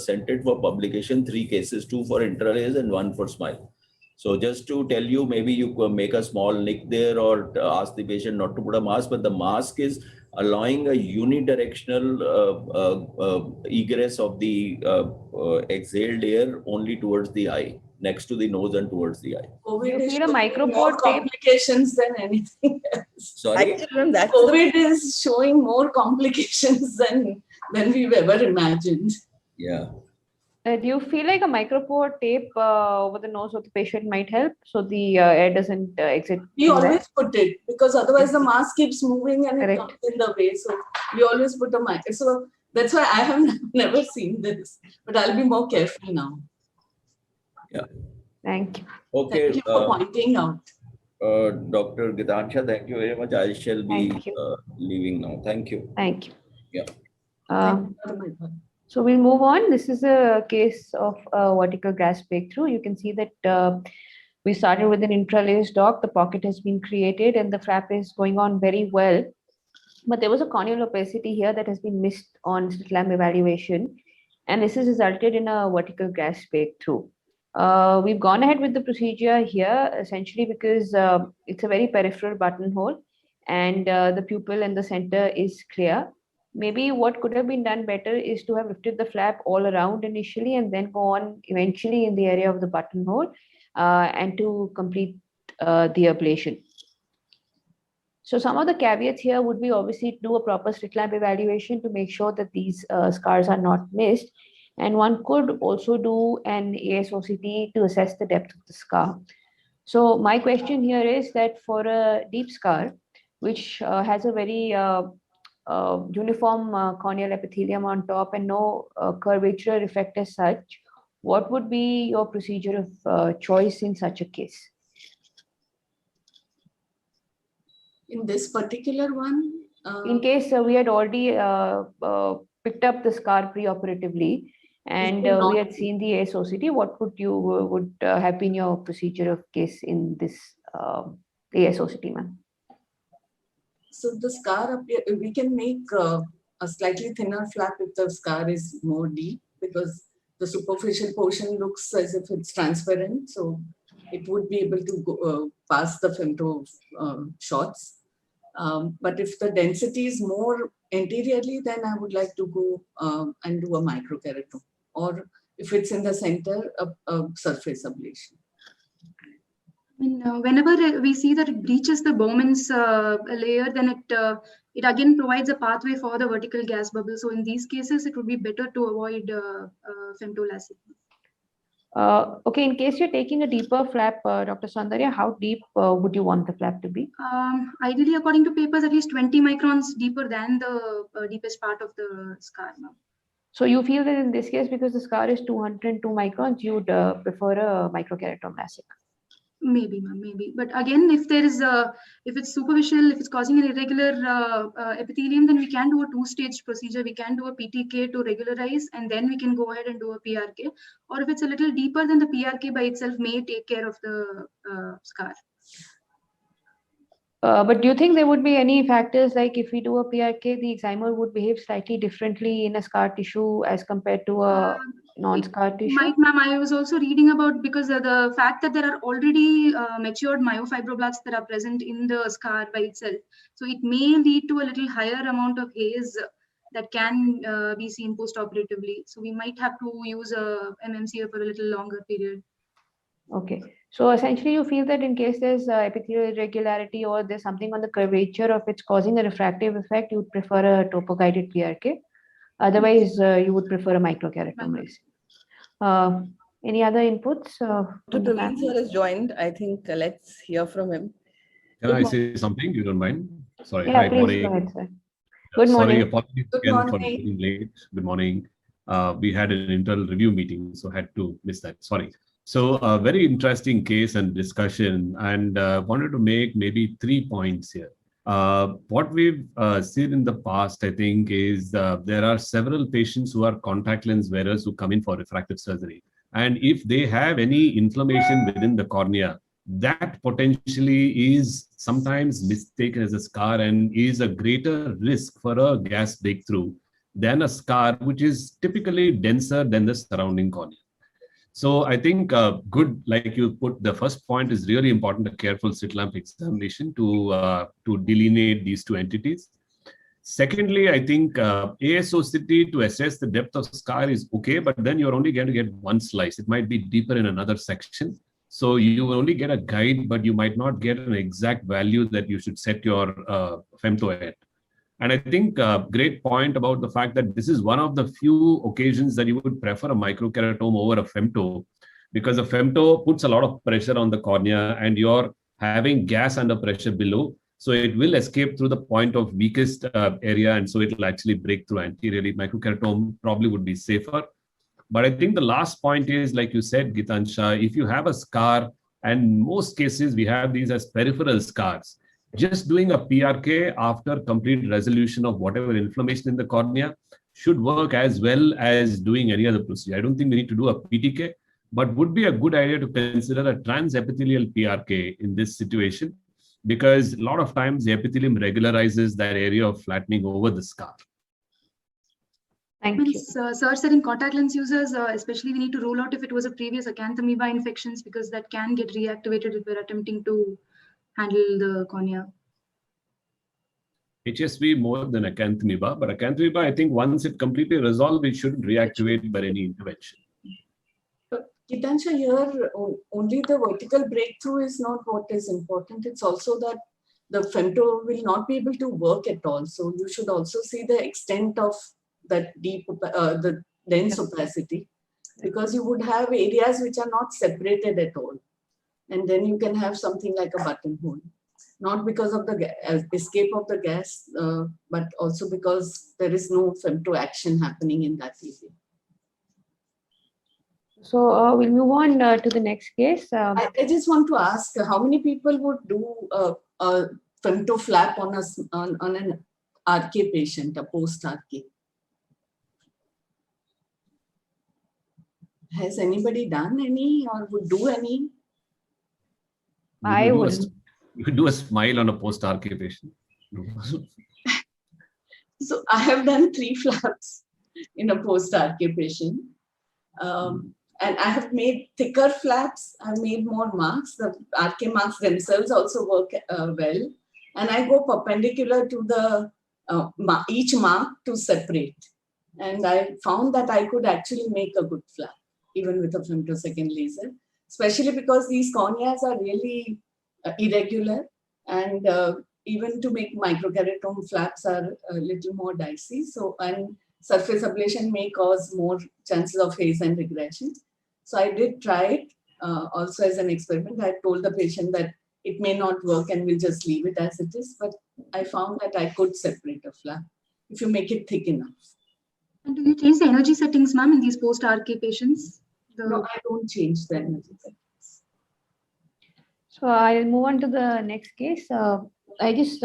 sent it for publication, 3 cases, 2 for intralayers and 1 for smile. So just to tell you, maybe you could make a small nick there or ask the patient not to put a mask, but the mask is allowing a unidirectional egress of the exhaled air only towards the eye, next to the nose and towards the eye.
COVID
You
is
feel a
showing
micropore
more
tape?
complications than anything else.
Sorry?
Actually, ma'am, that's the
COVID is showing more complications than we've ever imagined.
Yeah.
Do you feel like a micropore tape over the nose of the patient might help so the air doesn't exit?
We
from there?
always put it because otherwise the mask keeps moving and it
Correct.
comes in the way. So we always put a mic. So that's why I have never seen this, but I'll be more careful now.
Thank you.
Okay.
Thank you for pointing out.
Dr. Gitansha, thank you very much. I shall be
Thank you.
leaving now. Thank you.
Thank you.
Yeah.
Thank you, Dr. Maipal.
So we'll move on. This is a case of vertical gas breakthrough. You can see that we started with an intralayer dock. The pocket has been created and the flap is going on very well. But there was a corneal opacity here that has been missed on slit lamp evaluation. And this has resulted in a vertical gas breakthrough. We've gone ahead with the procedure here essentially because it's a very peripheral buttonhole and the pupil and the center is clear. Maybe what could have been done better is to have lifted the flap all around initially and then go on eventually in the area of the buttonhole and to complete the ablation. So some of the caveats here would be obviously do a proper slit lamp evaluation to make sure that these scars are not missed. And one could also do an ASOCT to assess the depth of the scar. So my question here is that for a deep scar, which has a very uniform corneal epithelium on top and no curvature effect as such, what would be your procedure of choice in such a case?
In this particular one,
In case we had already picked up the scar preoperatively and we had seen the ASOCT, what would you would have been your procedure of case in this ASOCT, ma'am?
so the scar, we can make a slightly thinner flap if the scar is more deep because the superficial portion looks as if it's transparent. So it would be able to go, pass the femto shots. But if the density is more anteriorly, then I would like to go and do a microkeratome. Or if it's in the center, a surface ablation.
I mean, whenever we see that it breaches the Bowman's layer, then it again provides a pathway for the vertical gas bubble. So in these cases, it would be better to avoid femtoLASIK.
Okay, in case you're taking a deeper flap, Dr. Soundarya, how deep would you want the flap to be?
Ideally, according to papers, at least 20 microns deeper than the deepest part of the scar.
So you feel that in this case, because the scar is 202 microns, you would prefer a microkeratome LASIK?
Maybe, ma'am, maybe. But again, if there is if it's superficial, if it's causing an irregular epithelium, then we can do a 2-stage procedure. We can do a PTK to regularize, and then we can go ahead and do a PRK. Or if it's a little deeper, then the PRK by itself may take care of the scar.
But do you think there would be any factors like if we do a PRK, the excimer would behave slightly differently in a scar tissue as compared to a non-scar tissue?
Might, ma'am. I was also reading about, because the fact that there are already matured myofibroblasts that are present in the scar by itself. So it may lead to a little higher amount of haze that can be seen post-operatively. So we might have to use a MMCA for a little longer period.
Okay. So essentially you feel that in case there's epithelial irregularity or there's something on the curvature of it's causing a refractive effect, you would prefer a topo-guided PRK. Otherwise, you would prefer a microkeratomy. Any other inputs?
Dr.
From the
Praveen
panel?
sir has joined. I think let's hear from him.
Can I say something? You don't mind? Sorry.
Yeah,
Hi,
please
morning.
go ahead, sir. Good
Sorry,
morning.
apologies
Good
again for
morning.
being late. Good morning. We had an internal review meeting, so had to miss that. Sorry. So a very interesting case and discussion, and wanted to make maybe 3 points here. What we've seen in the past, I think, is there are several patients who are contact lens wearers who come in for refractive surgery. And if they have any inflammation within the cornea, that potentially is sometimes mistaken as a scar and is a greater risk for a gas breakthrough than a scar which is typically denser than the surrounding cornea. So I think good, like you put, the first point is really important, a careful slit lamp examination to delineate these two entities. Secondly, I think ASOCT to assess the depth of scar is okay, but then you're only going to get one slice. It might be deeper in another section. So you will only get a guide, but you might not get an exact value that you should set your femto at. And I think great point about the fact that this is one of the few occasions that you would prefer a microkeratome over a femto, because a femto puts a lot of pressure on the cornea and you're having gas under pressure below. So it will escape through the point of weakest area, and so it will actually break through anteriorly. Microkeratome probably would be safer. But I think the last point is, like you said, Gitansha, if you have a scar, and most cases we have these as peripheral scars, just doing a PRK after complete resolution of whatever inflammation in the cornea should work as well as doing any other procedure. I don't think we need to do a PTK, but would be a good idea to consider a transepithelial PRK in this situation, because a lot of times the epithelium regularizes that area of flattening over the scar.
Thank you.
Sir said in contact lens users, especially we need to rule out if it was a previous acanthamoeba infections, because that can get reactivated if we're attempting to handle the cornea.
HSV more than acanthamoeba, but acanthamoeba, I think once it completely resolved, it shouldn't reactivate by any intervention.
Gitansha, here only the vertical breakthrough is not what is important. It's also that the femto will not be able to work at all. So you should also see the extent of that deep, the dense opacity, because you would have areas which are not separated at all. And then you can have something like a buttonhole, not because of the escape of the gas, but also because there is no femto action happening in that area.
So we'll move on to the next case.
I just want to ask, how many people would do a femto flap on an RK patient, a post-RK? Has anybody done any or would do any?
I would.
You could do a smile on a post-RK patient.
So I have done 3 flaps in a post-RK patient. And I have made thicker flaps. I've made more marks. The RK marks themselves also work well. And I go perpendicular to the each mark to separate. And I found that I could actually make a good flap, even with a femtosecond laser, especially because these corneas are really irregular, and even to make microkeratome flaps are a little more dicey. So, and surface ablation may cause more chances of haze and regression. So I did try it also as an experiment. I told the patient that it may not work and we'll just leave it as it is, but I found that I could separate a flap if you make it thick enough.
And do you change the energy settings, ma'am, in these post-RK patients?
No, I don't change the energy settings.
So I'll move on to the next case. This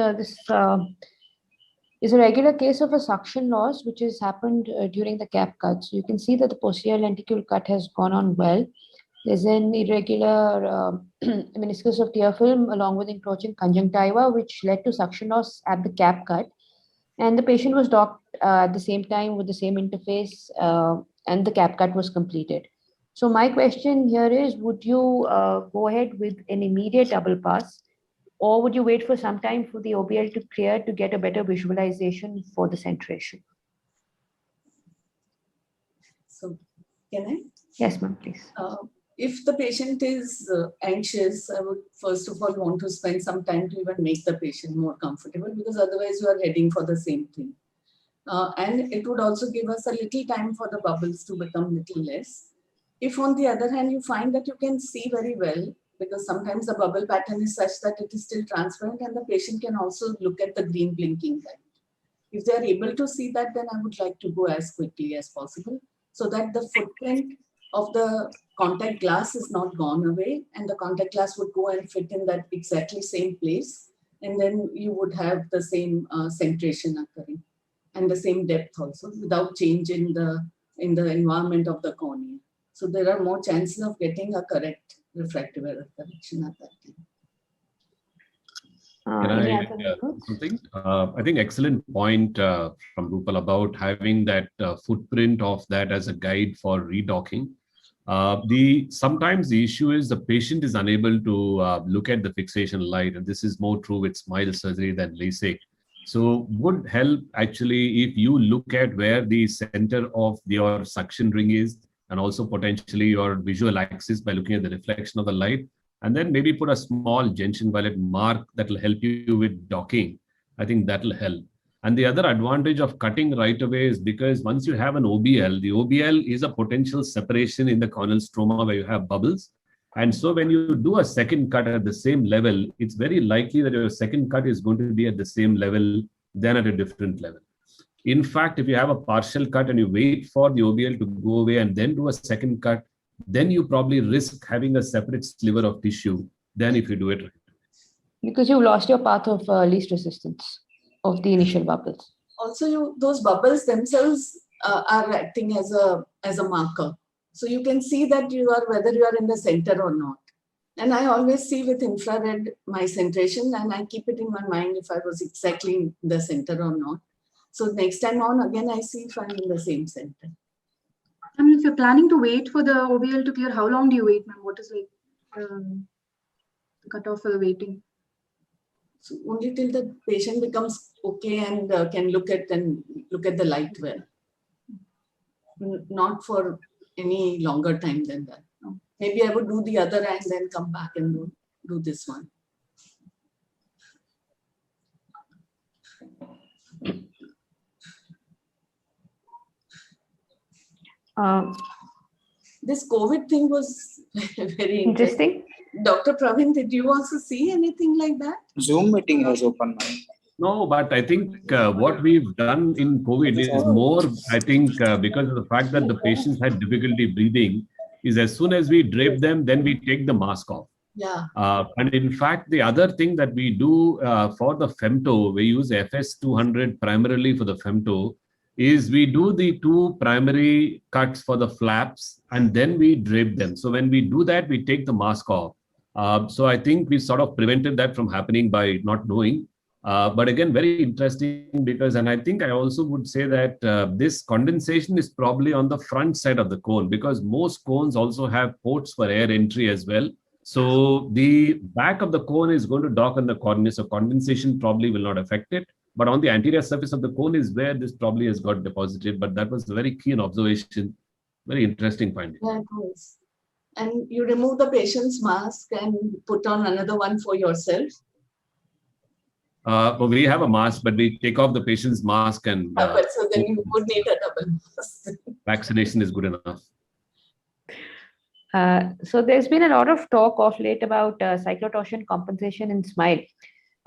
is a regular case of a suction loss, which has happened during the cap cut. So you can see that the posterior lenticle cut has gone on well. There's an irregular meniscus of tear film along with encroaching conjunctiva, which led to suction loss at the cap cut. And the patient was docked at the same time with the same interface and the cap cut was completed. So my question here is, would you go ahead with an immediate double pass, or would you wait for some time for the OBL to clear to get a better visualization for the centration?
So can I?
Yes, ma'am, please.
If the patient is anxious, I would first of all want to spend some time to even make the patient more comfortable, because otherwise you are heading for the same thing. And it would also give us a little time for the bubbles to become little less. If on the other hand, you find that you can see very well, because sometimes the bubble pattern is such that it is still transparent and the patient can also look at the green blinking light. If they are able to see that, then I would like to go as quickly as possible, so that the footprint of the contact glass is not gone away, and the contact glass would go and fit in that exactly same place. And then you would have the same centration occurring and the same depth also, without change in the environment of the cornea. So there are more chances of getting a correct refractive error correction at that time.
Can
Any
I
other
add
inputs?
something? I think excellent point from Rupal about having that footprint of that as a guide for redocking. Sometimes the issue is the patient is unable to look at the fixation light, and this is more true with SMILE surgery than LASIK. So would help actually if you look at where the center of your suction ring is, and also potentially your visual axis by looking at the reflection of the light, and then maybe put a small gentian violet mark that will help you with docking. I think that will help. And the other advantage of cutting right away is because once you have an OBL, the OBL is a potential separation in the corneal stroma where you have bubbles. And so when you do a second cut at the same level, it's very likely that your second cut is going to be at the same level than at a different level. In fact, if you have a partial cut and you wait for the OBL to go away and then do a second cut, then you probably risk having a separate sliver of tissue than if you do it right.
Because you lost your path of least resistance of the initial bubbles.
Also, those bubbles themselves are acting as a marker. So you can see that whether you are in the center or not. And I always see with infrared my centration, and I keep it in my mind if I was exactly in the center or not. So next time on, again, I see if I'm in the same center.
I mean, if you're planning to wait for the OBL to clear, how long do you wait, ma'am? What is like the cutoff for the waiting?
So only till the patient becomes okay and can look at the light well. Not for any longer time than that. No. Maybe I would do the other and then come back and do this one. This COVID thing was very interesting. Dr. Praveen, did you also see anything like that?
Zoom meeting has opened now.
No, but I think what we've done in COVID is more, I think, because of the fact that the patients had difficulty breathing, is as soon as we drape them, then we take the mask off.
Yeah.
And in fact, the other thing that we do for the femto, we use FS200 primarily for the femto, is we do the two primary cuts for the flaps and then we drape them. So when we do that, we take the mask off. So I think we sort of prevented that from happening by not knowing. But again, very interesting because, and I think I also would say that this condensation is probably on the front side of the cone because most cones also have ports for air entry as well. So the back of the cone is going to dock on the cornea. So condensation probably will not affect it. But on the anterior surface of the cone is where this probably has got deposited. But that was a very keen observation. Very interesting finding.
Yeah, it was. And you remove the patient's mask and put on another one for yourself.
Well, we have a mask, but we take off the patient's mask and.
But so then you would need a double mask.
Vaccination is good enough.
So there's been a lot of talk of late about cyclotorsion compensation in SMILE.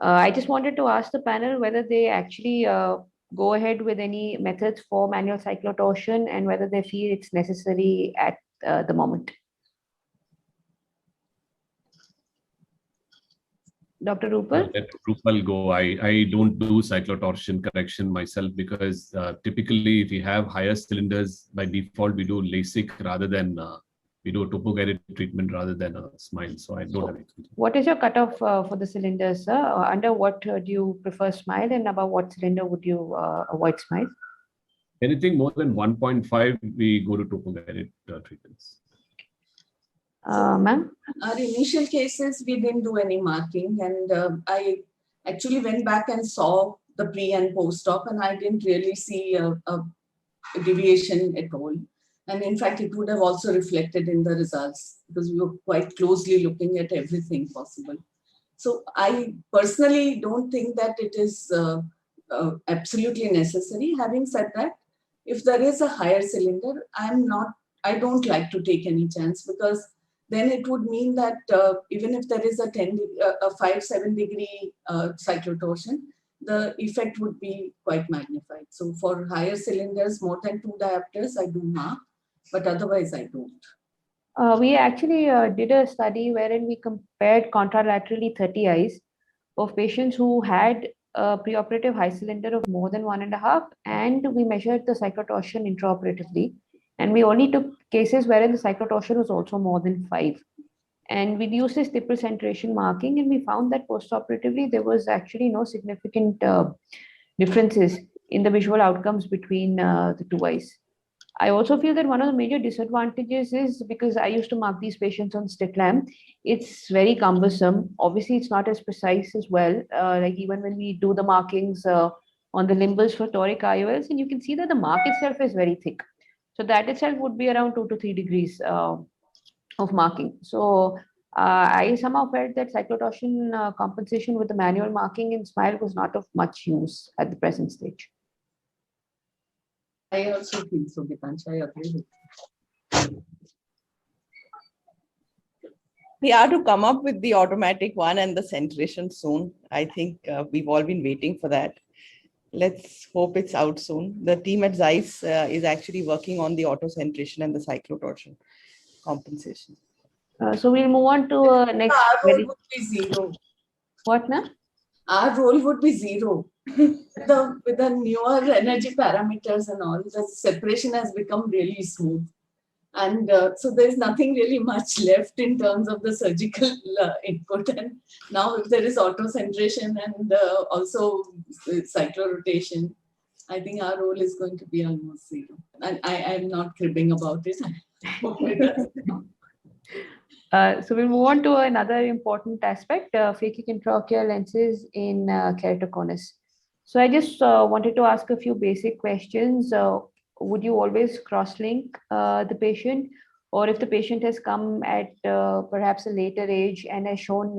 I just wanted to ask the panel whether they actually go ahead with any methods for manual cyclotortion and whether they feel it's necessary at the moment. Dr. Rupal?
Let Rupal go. I don't do cyclotorsion correction myself because typically if you have higher cylinders, by default, we do LASIK rather than, we do a topo-guided treatment rather than a SMILE. So I don't have it.
What is your cutoff for the cylinders, sir? Under what do you prefer SMILE and above what cylinder would you avoid SMILE?
Anything more than 1.5, we go to topoguided treatments.
Ma'am?
Our initial cases, we didn't do any marking, and I actually went back and saw the pre and post-op, and I didn't really see a deviation at all. And in fact, it would have also reflected in the results because we were quite closely looking at everything possible. So I personally don't think that it is absolutely necessary. Having said that, if there is a higher cylinder, I don't like to take any chance, because then it would mean that even if there is a 5-7 degree cyclotorsion, the effect would be quite magnified. So for higher cylinders, more than 2 diopters, I do mark, but otherwise I don't.
We actually did a study wherein we compared contralaterally 30 eyes of patients who had a preoperative high cylinder of more than 1.5, and we measured the cyclotorsion intraoperatively. And we only took cases wherein the cyclotorsion was also more than 5. And we used this stipple centration marking, and we found that postoperatively there was actually no significant differences in the visual outcomes between the 2 eyes. I also feel that one of the major disadvantages is because I used to mark these patients on STICLAM. It's very cumbersome. Obviously, it's not as precise as well. Like even when we do the markings on the limbals for toric IOLs, and you can see that the mark itself is very thick. So that itself would be around 2 to 3 degrees of marking. So I somehow felt that cyclotorsion compensation with the manual marking in SMILE was not of much use at the present stage.
I also feel so, Gitansh. I agree with you.
We are to come up with the automatic one and the centration soon. I think we've all been waiting for that. Let's hope it's out soon. The team at Zeiss is actually working on the auto centration and the cyclotorsion compensation.
So we'll move on to next.
Our role would be 0.
What now?
Our role would be 0. With the newer energy parameters and all, the separation has become really smooth. And so there's nothing really much left in terms of the surgical input. And now if there is auto-centration and also cyclorotation, I think our role is going to be almost 0. And I'm not cribbing about it.
So we'll move on to another important aspect, phakic intraocular lenses in keratoconus. So I just wanted to ask a few basic questions. Would you always cross-link the patient, or if the patient has come at perhaps a later age and has shown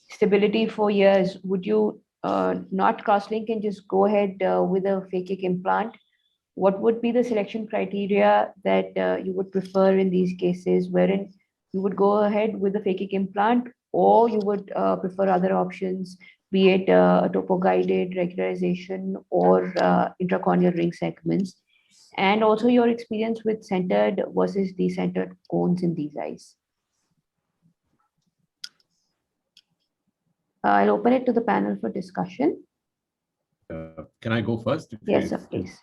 stability for years, would you not cross-link and just go ahead with a phakic implant? What would be the selection criteria that you would prefer in these cases, wherein you would go ahead with the phakic implant, or you would prefer other options, be it a topo-guided regularization or intracorneal ring segments, and also your experience with centered versus decentered cones in these eyes? I'll open it to the panel for discussion.
Can I go first?
Yes, sir, please.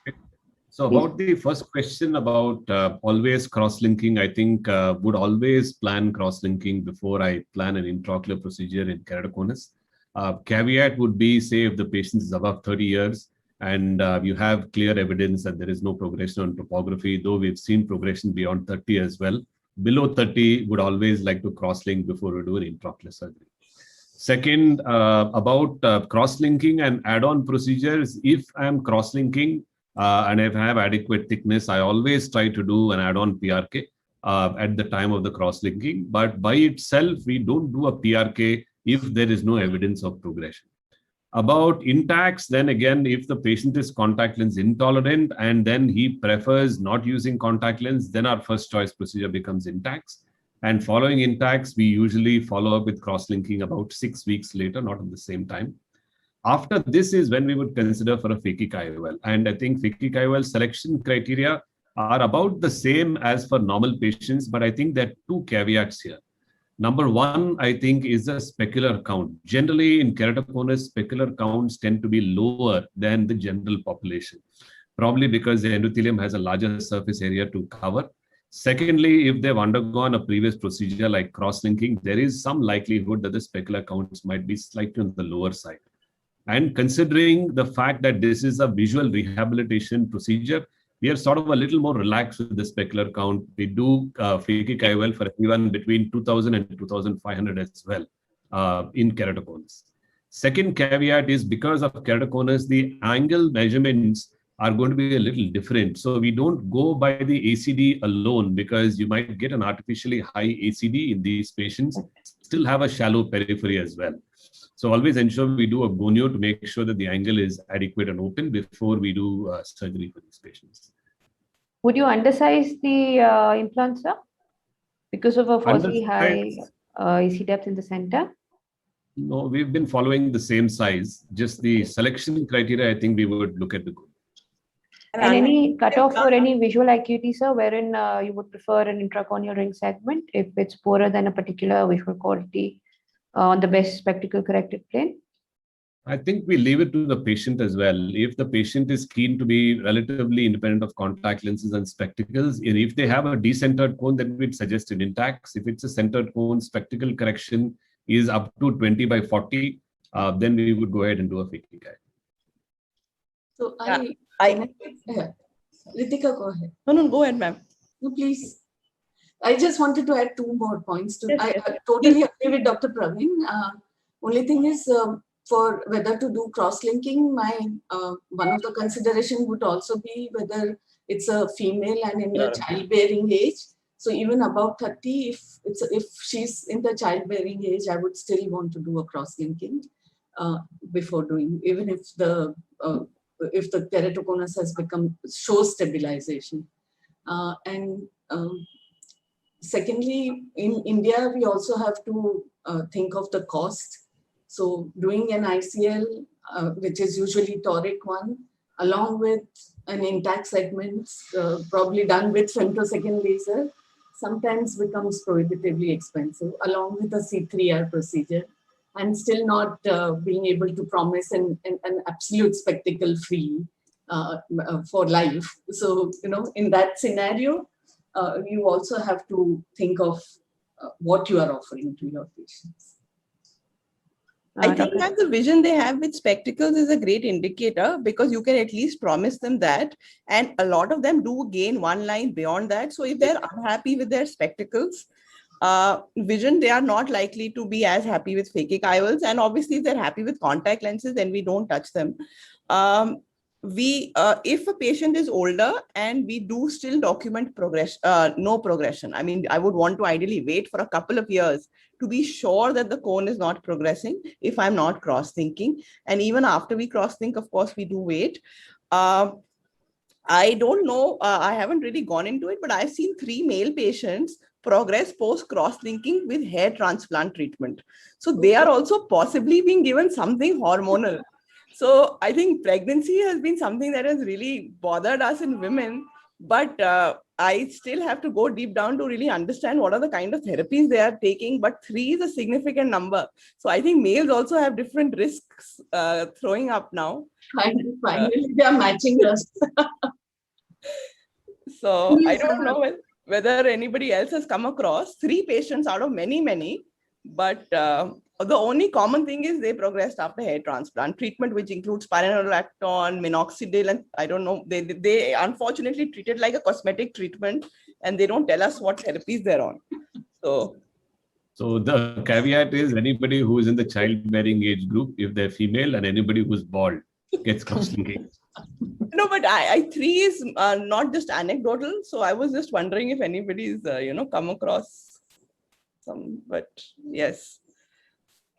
So about the first question about always cross-linking, I think would always plan cross-linking before I plan an intraocular procedure in keratoconus. Caveat would be, say, if the patient is above 30 years and you have clear evidence that there is no progression on topography, though we've seen progression beyond 30 as well. Below 30, would always like to cross-link before we do an intraocular surgery. Second, about cross-linking and add-on procedures, if I'm cross-linking and if I have adequate thickness, I always try to do an add-on PRK at the time of the cross-linking. But by itself, we don't do a PRK if there is no evidence of progression. About Intacs, then again, if the patient is contact lens intolerant and then he prefers not using contact lens, then our first choice procedure becomes Intacs. And following Intacs, we usually follow up with cross-linking about 6 weeks later, not at the same time. After this is when we would consider for a phakic IOL. And I think phakic IOL selection criteria are about the same as for normal patients, but I think there are 2 caveats here. Number one, I think, is the specular count. Generally, in keratoconus, specular counts tend to be lower than the general population, probably because the endothelium has a larger surface area to cover. Secondly, if they've undergone a previous procedure like cross-linking, there is some likelihood that the specular counts might be slightly on the lower side. And considering the fact that this is a visual rehabilitation procedure, We are sort of a little more relaxed with the specular count. We do phakic IOL for everyone between 2000 and 2500 as well in keratoconus. Second caveat is because of keratoconus, the angle measurements are going to be a little different. So we don't go by the ACD alone because you might get an artificially high ACD in these patients, still have a shallow periphery as well. So always ensure we do a gonio to make sure that the angle is adequate and open before we do surgery for these patients.
Would you undersize the implant, sir? Because of a falsely high AC depth in the center?
No, we've been following the same size. Just the selection criteria, I think we would look at the gonio.
And any cutoff for any visual acuity, sir, wherein you would prefer an intracorneal ring segment if it's poorer than a particular visual quality on the best spectacle corrected plane?
I think we leave it to the patient as well. If the patient is keen to be relatively independent of contact lenses and spectacles, and if they have a decentered cone, then we'd suggest an Intacs. If it's a centered cone, spectacle correction is up to 20 by 40, then we would go ahead and do a phakic eye.
So Ritika, go ahead.
No, go ahead, ma'am.
No, please. I just wanted to add 2 more points.
Yes,
I
yes.
totally agree with Dr. Praveen. Only thing is, for whether to do cross-linking, my one of the consideration would also be whether it's a female and in the childbearing age. So even above 30, if she's in the childbearing age, I would still want to do a cross-linking before doing, even if the keratoconus has shows stabilization. Secondly, in India, we also have to think of the cost. So doing an ICL, which is usually toric one, along with an Intact segment, probably done with femtosecond laser, sometimes becomes prohibitively expensive, along with a C3R procedure, and still not being able to promise an absolute spectacle free for life. So, in that scenario, you also have to think of what you are offering to your patients.
I think that the vision they have with spectacles is a great indicator because you can at least promise them that. And a lot of them do gain one line beyond that. So if they're unhappy with their spectacles, vision, they are not likely to be as happy with phakic IOLs. And obviously, if they're happy with contact lenses, then we don't touch them. If a patient is older and we do still document no progression, I mean, I would want to ideally wait for a couple of years to be sure that the cone is not progressing if I'm not cross-thinking. And even after we cross-think, of course, we do wait. I don't know, I haven't really gone into it, but I've seen 3 male patients progress post cross-linking with hair transplant treatment. So they are also possibly being given something hormonal. So I think pregnancy has been something that has really bothered us in women, but I still have to go deep down to really understand what are the kind of therapies they are taking, but 3 is a significant number. So I think males also have different risks throwing up now.
Finally, they are matching us.
So I don't know whether anybody else has come across 3 patients out of many, but the only common thing is they progressed after hair transplant treatment, which includes spironolactone, minoxidil, and I don't know, they unfortunately treated like a cosmetic treatment and they don't tell us what therapies they're on. So
the caveat is anybody who is in the childbearing age group, if they're female, and anybody who's bald gets cross-linking.
No, but 3 is not just anecdotal. So I was just wondering if anybody's, come across some, but yes.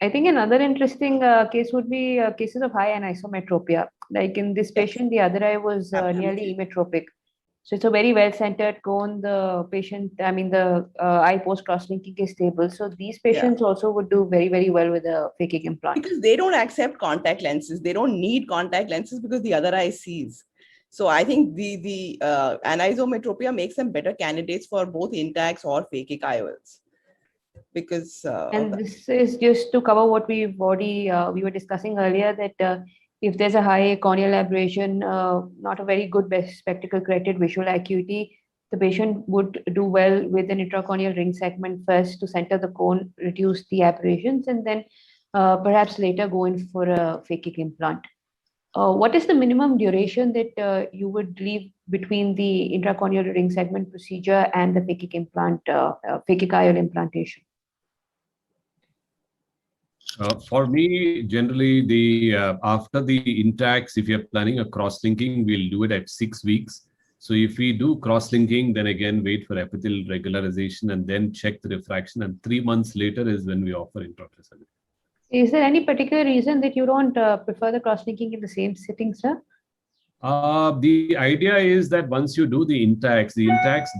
I think another interesting case would be cases of high anisometropia. Like in this patient, the other eye was nearly emetropic. So it's a very well-centered cone. The patient, the eye post cross-linking is stable. So these patients also would do very, very well with a phakic implant.
Because they don't accept contact lenses. They don't need contact lenses because the other eye sees. So I think the anisometropia makes them better candidates for both Intacs or phakic IOLs. Because
and this is just to cover what we've already we were discussing earlier, that if there's a high corneal aberration, not a very good best spectacle corrected visual acuity, the patient would do well with an intracorneal ring segment first to center the cone, reduce the aberrations, and then perhaps later go in for a phakic implant. What is the minimum duration that you would leave between the intracorneal ring segment procedure and the phakic implant, phakic IOL implantation?
For me, generally, the after the Intacs, if you're planning a cross-linking, we'll do it at 6 weeks. So if we do cross-linking, then again wait for epithelial regularization and then check the refraction. And 3 months later is when we offer intraocular surgery.
Is there any particular reason that you don't prefer the cross-linking in the same sitting, sir?
The idea is that once you do the Intacs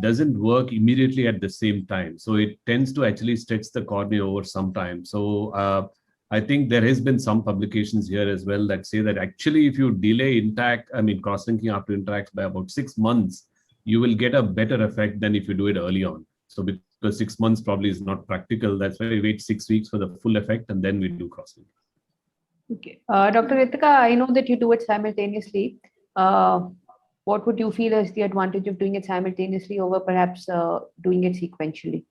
doesn't work immediately at the same time. So it tends to actually stretch the cornea over some time. So I think there has been some publications here as well that say that actually if you delay cross-linking after Intacs by about 6 months, you will get a better effect than if you do it early on. So because 6 months probably is not practical, that's why we wait 6 weeks for the full effect and then we do cross-linking.
Okay. Dr. Ritika, I know that you do it simultaneously. What would you feel is the advantage of doing it simultaneously over perhaps doing it sequentially?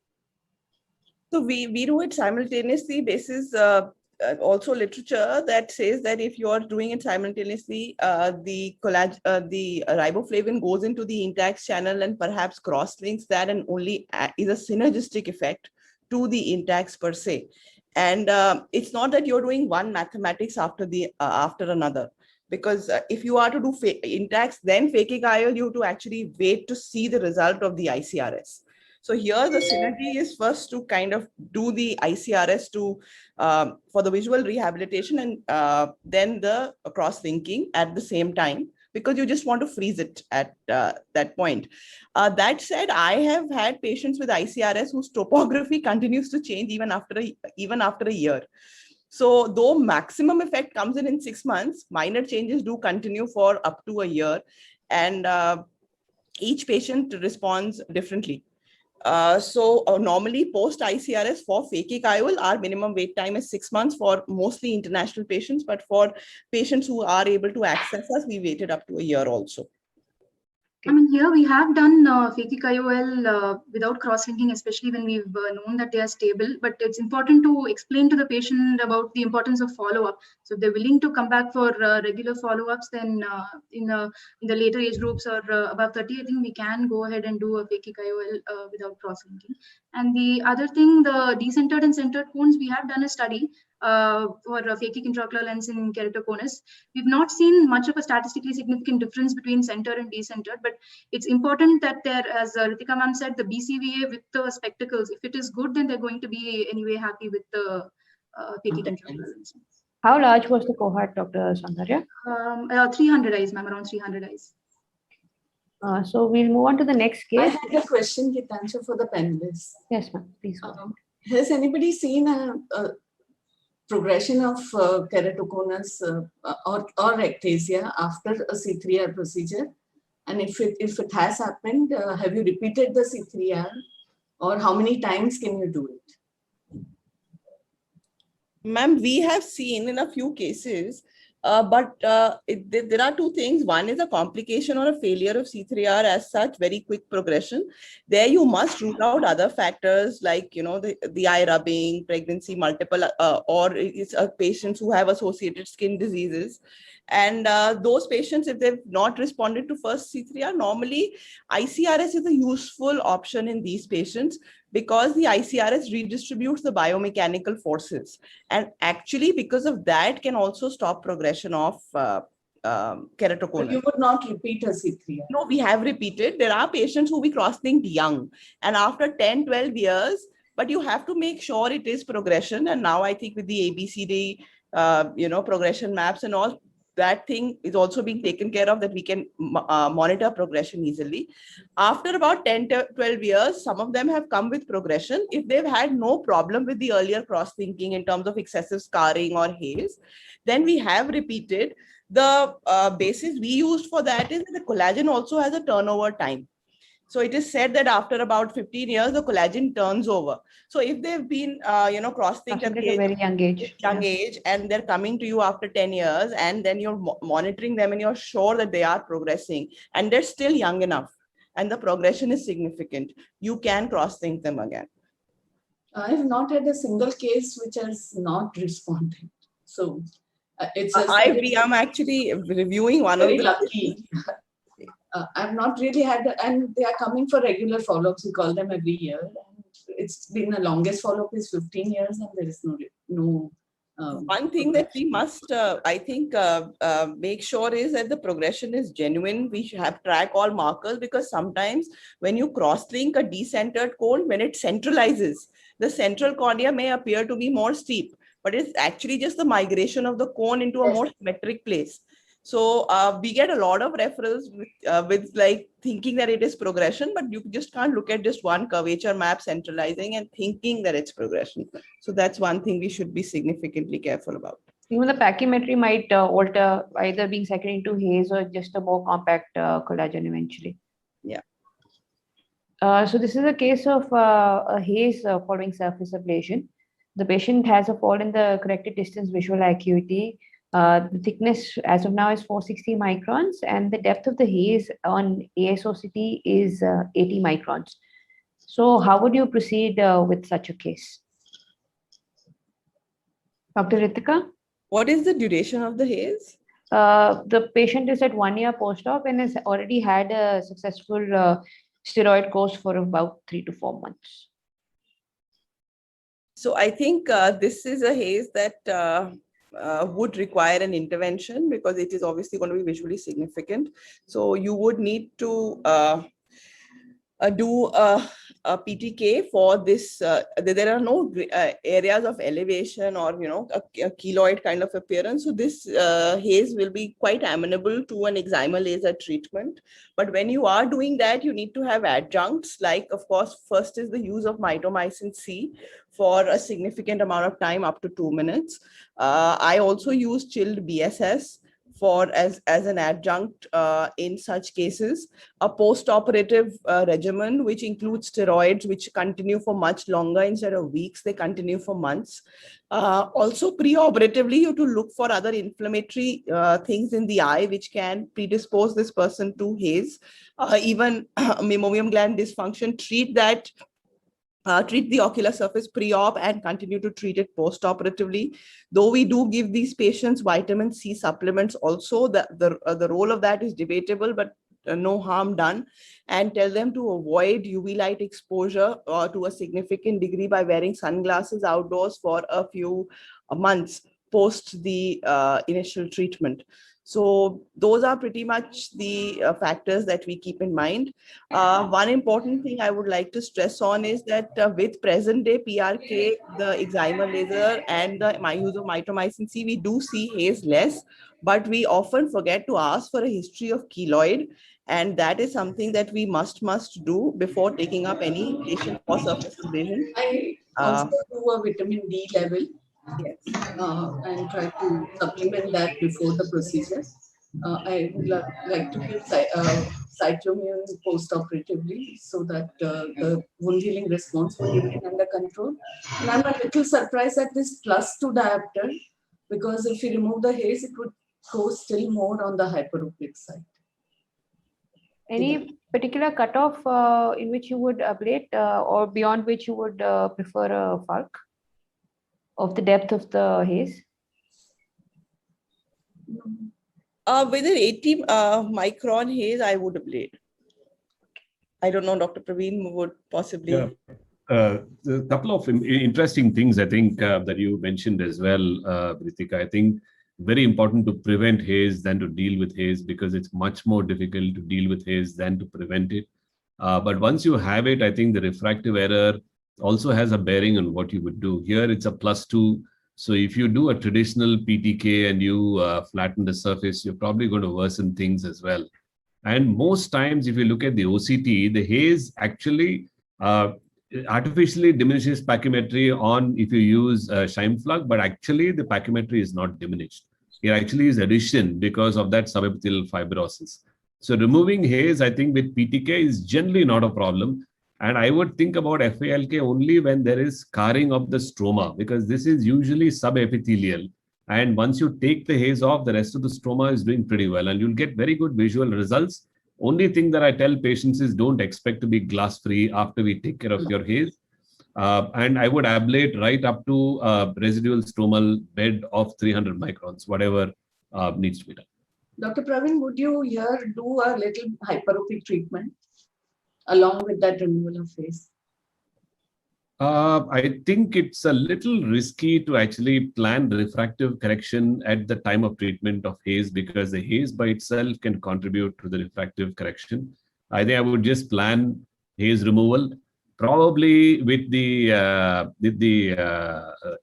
So we do it simultaneously. This is also literature that says that if you are doing it simultaneously, the riboflavin goes into the Intacs channel and perhaps cross-links that and only is a synergistic effect to the Intacs per se. And it's not that you're doing one mathematics after another. Because if you are to do Intacs, then phakic IOL, you have to actually wait to see the result of the ICRS. So here the synergy is first to kind of do the ICRS for the visual rehabilitation and then the cross-linking at the same time, because you just want to freeze it at that point. That said, I have had patients with ICRS whose topography continues to change even after a year. So though maximum effect comes in 6 months, minor changes do continue for up to a year, and each patient responds differently. So normally post ICRS for phakic IOL, our minimum wait time is 6 months for mostly international patients, but for patients who are able to access us, we waited up to a year also.
I mean, here we have done phakic IOL without cross-linking, especially when we've known that they are stable. But it's important to explain to the patient about the importance of follow-up. So if they're willing to come back for regular follow-ups, then in the later age groups or above 30, I think we can go ahead and do a phakic IOL without cross-linking. And the other thing, the decentered and centered cones, we have done a study for a phakic intraocular lens in keratoconus. We've not seen much of a statistically significant difference between centered and decentered, but it's important that there, as Ritika ma'am said, the BCVA with the spectacles, if it is good, then they're going to be anyway happy with the phakic intraocular lens.
How large was the cohort, Dr. Soundarya?
300 eyes, ma'am, around 300 eyes.
So we'll move on to the next
I
case.
had a question, Gitancha, for the panelists.
Yes, ma'am, please go ahead.
Has anybody seen a progression of keratoconus or ectasia after a C3R procedure? And if it has happened, have you repeated the C3R, or how many times can you do it?
Ma'am, we have seen in a few cases, but there are two things. One is a complication or a failure of C3R as such, very quick progression. There you must rule out other factors like, the eye rubbing, pregnancy, multiple, or it's patients who have associated skin diseases. And those patients, if they've not responded to first C3R, normally ICRS is a useful option in these patients because the ICRS redistributes the biomechanical forces. And actually, because of that, can also stop progression of keratoconus.
But you would not repeat a C3R?
No, we have repeated. There are patients who we cross-linked young. And after 10, 12 years, but you have to make sure it is progression. And now I think with the ABCD, progression maps and all, that thing is also being taken care of, that we can monitor progression easily. After about 10 to 12 years, some of them have come with progression. If they've had no problem with the earlier cross-linking in terms of excessive scarring or haze, then we have repeated. The basis we used for that is that the collagen also has a turnover time. So it is said that after about 15 years, the collagen turns over. So if they've been, cross-linked at and they're coming to you after 10 years, and then you're monitoring them and you're sure that they are progressing and they're still young enough and the progression is significant, you can cross-link them again.
I have not had a single case which has not responded. So It's just that it's
I'm actually reviewing one of
very
the
lucky. I've not really had, and they are coming for regular follow-ups. We call them every year. And it's been the longest follow-up is 15 years, and there is no.
One thing that we must, I think, make sure is that the progression is genuine. We should have track all markers, because sometimes when you cross-link a decentered cone, when it centralizes, the central cornea may appear to be more steep, but it's actually just the migration of the cone into a more symmetric place. So we get a lot of referrals with like thinking that it is progression, but you just can't look at just one curvature map centralizing and thinking that it's progression. So that's one thing we should be significantly careful about.
Even the pachymetry might alter, either being secondary to haze or just a more compact collagen eventually.
Yeah.
So this is a case of a haze following surface ablation. The patient has a fall in the corrected distance visual acuity. The thickness as of now is 460 microns, and the depth of the haze on ASOCT is 80 microns. So how would you proceed with such a case? Dr. Ritika?
What is the duration of the haze?
The patient is at 1 year post-op and has already had a successful steroid course for about 3 to 4 months.
So I think this is a haze that would require an intervention, because it is obviously going to be visually significant. So you would need to do a PTK for this. There are no areas of elevation or a keloid kind of appearance. So this haze will be quite amenable to an excimer laser treatment. But when you are doing that, you need to have adjuncts, like, of course, first is the use of mitomycin C for a significant amount of time, up to 2 minutes. I also use chilled BSS for as an adjunct in such cases. A post-operative regimen, which includes steroids, which continue for much longer. Instead of weeks, they continue for months. Also, pre-operatively, you have to look for other inflammatory things in the eye, which can predispose this person to haze. Even meibomian gland dysfunction, treat that. Treat the ocular surface pre-op and continue to treat it post-operatively. Though we do give these patients vitamin C supplements also, the role of that is debatable, but no harm done. And tell them to avoid UV light exposure to a significant degree by wearing sunglasses outdoors for a few months post the initial treatment. So those are pretty much the factors that we keep in mind. One important thing I would like to stress on is that with present day PRK, the excimer laser and the use of mitomycin C, we do see haze less, but we often forget to ask for a history of keloid. And that is something that we must do before taking up any patient for surface ablation.
I also do a vitamin D level.
Yes.
And try to supplement that before the procedure. I would like to give cyclomion post-operatively, so that the wound healing response will remain under control. And I'm a little surprised at this +2 diopter, because if you remove the haze, it would go still more on the hyperopic side.
Any particular cutoff in which you would ablate or beyond which you would prefer a FALC of the depth of the haze?
With an 80 micron haze, I would ablate. I don't know, Dr. Praveen would possibly.
Yeah. A couple of interesting things, I think, that you mentioned as well, Ritika. I think very important to prevent haze than to deal with haze, because it's much more difficult to deal with haze than to prevent it. But once you have it, I think the refractive error also has a bearing on what you would do. Here it's a +2. So if you do a traditional PTK and you flatten the surface, you're probably going to worsen things as well. And most times, if you look at the OCT, the haze actually artificially diminishes pachymetry on if you use Scheimpflug, but actually the pachymetry is not diminished. It actually is addition because of that subepithelial fibrosis. So removing haze, I think with PTK is generally not a problem. And I would think about FALK only when there is scarring of the stroma, because this is usually subepithelial. And once you take the haze off, the rest of the stroma is doing pretty well, and you'll get very good visual results. Only thing that I tell patients is don't expect to be glass-free after we take care of your haze. And I would ablate right up to residual stromal bed of 300 microns, whatever needs to be done.
Dr. Praveen, would you here do a little hyperopic treatment along with that removal of haze?
I think it's a little risky to actually plan refractive correction at the time of treatment of haze, because the haze by itself can contribute to the refractive correction. I think I would just plan haze removal, probably with the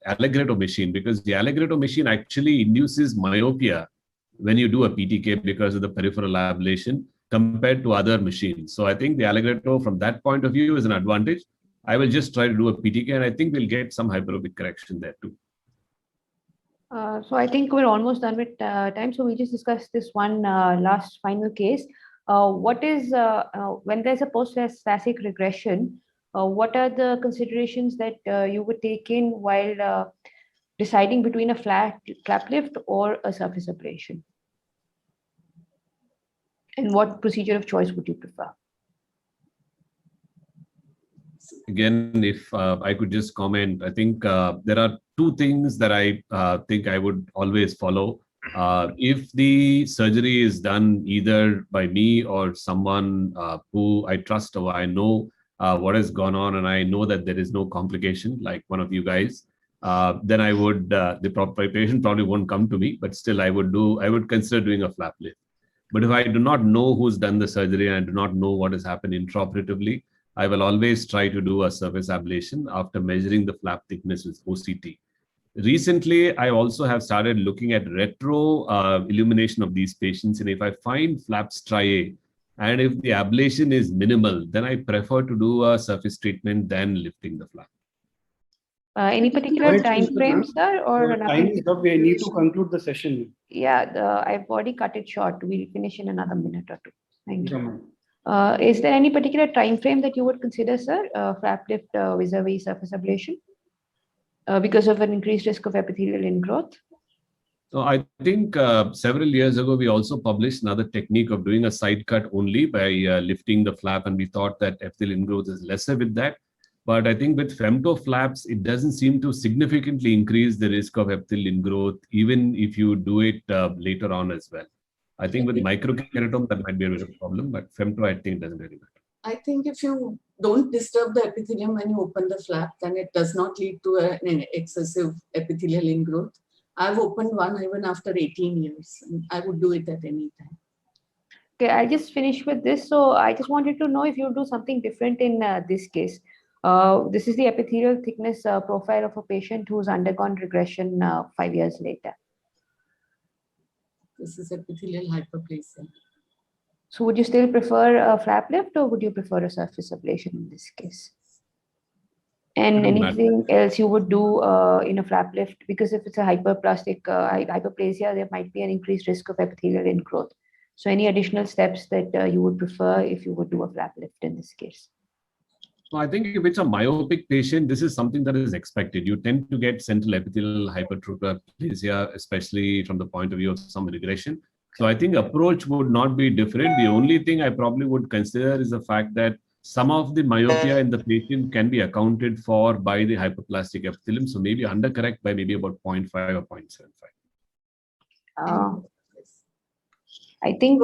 Allegretto machine, because the Allegretto machine actually induces myopia when you do a PTK because of the peripheral ablation compared to other machines. So I think the Allegretto from that point of view is an advantage. I will just try to do a PTK, and I think we'll get some hyperopic correction there too.
So I think we're almost done with time. So we just discuss this one last final case. What is when there's a post-thoracic regression? What are the considerations that you would take in while deciding between a flap lift or a surface ablation? And what procedure of choice would you prefer?
Again, if I could just comment, I think there are two things that I think I would always follow. If the surgery is done either by me or someone who I trust or I know what has gone on, and I know that there is no complication, like one of you guys, then I would, the patient probably won't come to me, but still I would consider doing a flap lift. But if I do not know who's done the surgery and I do not know what has happened intraoperatively, I will always try to do a surface ablation after measuring the flap thickness with OCT. Recently, I also have started looking at retro illumination of these patients. And if I find flaps striae, and if the ablation is minimal, then I prefer to do a surface treatment than lifting the flap.
Any particular time frame, sir? Or
time is up. We need to conclude the session.
Yeah, I've already cut it short. We'll finish in another minute or two. Thank you.
Yeah,
Is there any particular time frame that you would consider, sir, flap lift vis-a-vis surface ablation because of an increased risk of epithelial ingrowth?
So I think several years ago, we also published another technique of doing a side cut only by lifting the flap, and we thought that epithelial ingrowth is lesser with that. But I think with femto flaps, it doesn't seem to significantly increase the risk of epithelial ingrowth, even if you do it later on as well. I think with microkeratome, that might be a bit of a problem, but femto, I think, doesn't really matter.
I think if you don't disturb the epithelium when you open the flap, then it does not lead to an excessive epithelial ingrowth. I've opened one even after 18 years, and I would do it at any time.
Okay, I'll just finish with this. So I just wanted to know if you do something different in this case. This is the epithelial thickness profile of a patient who's undergone regression 5 years later.
This is epithelial hyperplasia.
So would you still prefer a flap lift, or would you prefer a surface ablation in this case? And anything else you would do in a flap lift? Because if it's a hyperplastic hyperplasia, there might be an increased risk of epithelial ingrowth. So any additional steps that you would prefer if you would do a flap lift in this case?
So I think if it's a myopic patient, this is something that is expected. You tend to get central epithelial hyperplasia, especially from the point of view of some regression. So I think approach would not be different. The only thing I probably would consider is the fact that some of the myopia in the patient can be accounted for by the hyperplastic epithelium. So maybe undercorrect by maybe about 0.5 or 0.75.
I think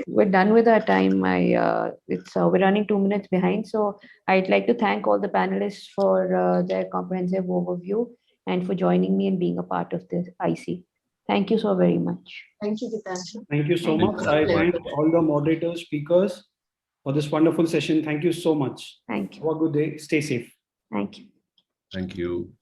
we're done with our time. We're running 2 minutes behind. So I'd like to thank all the panelists for their comprehensive overview and for joining me and being a part of this IC. Thank you so very much.
Thank you, Gitanshu.
Thank you so much. I thank all the moderators, speakers for this wonderful session. Thank you so much.
Thank you.
Have a good day. Stay safe.
Thank you.
Thank you.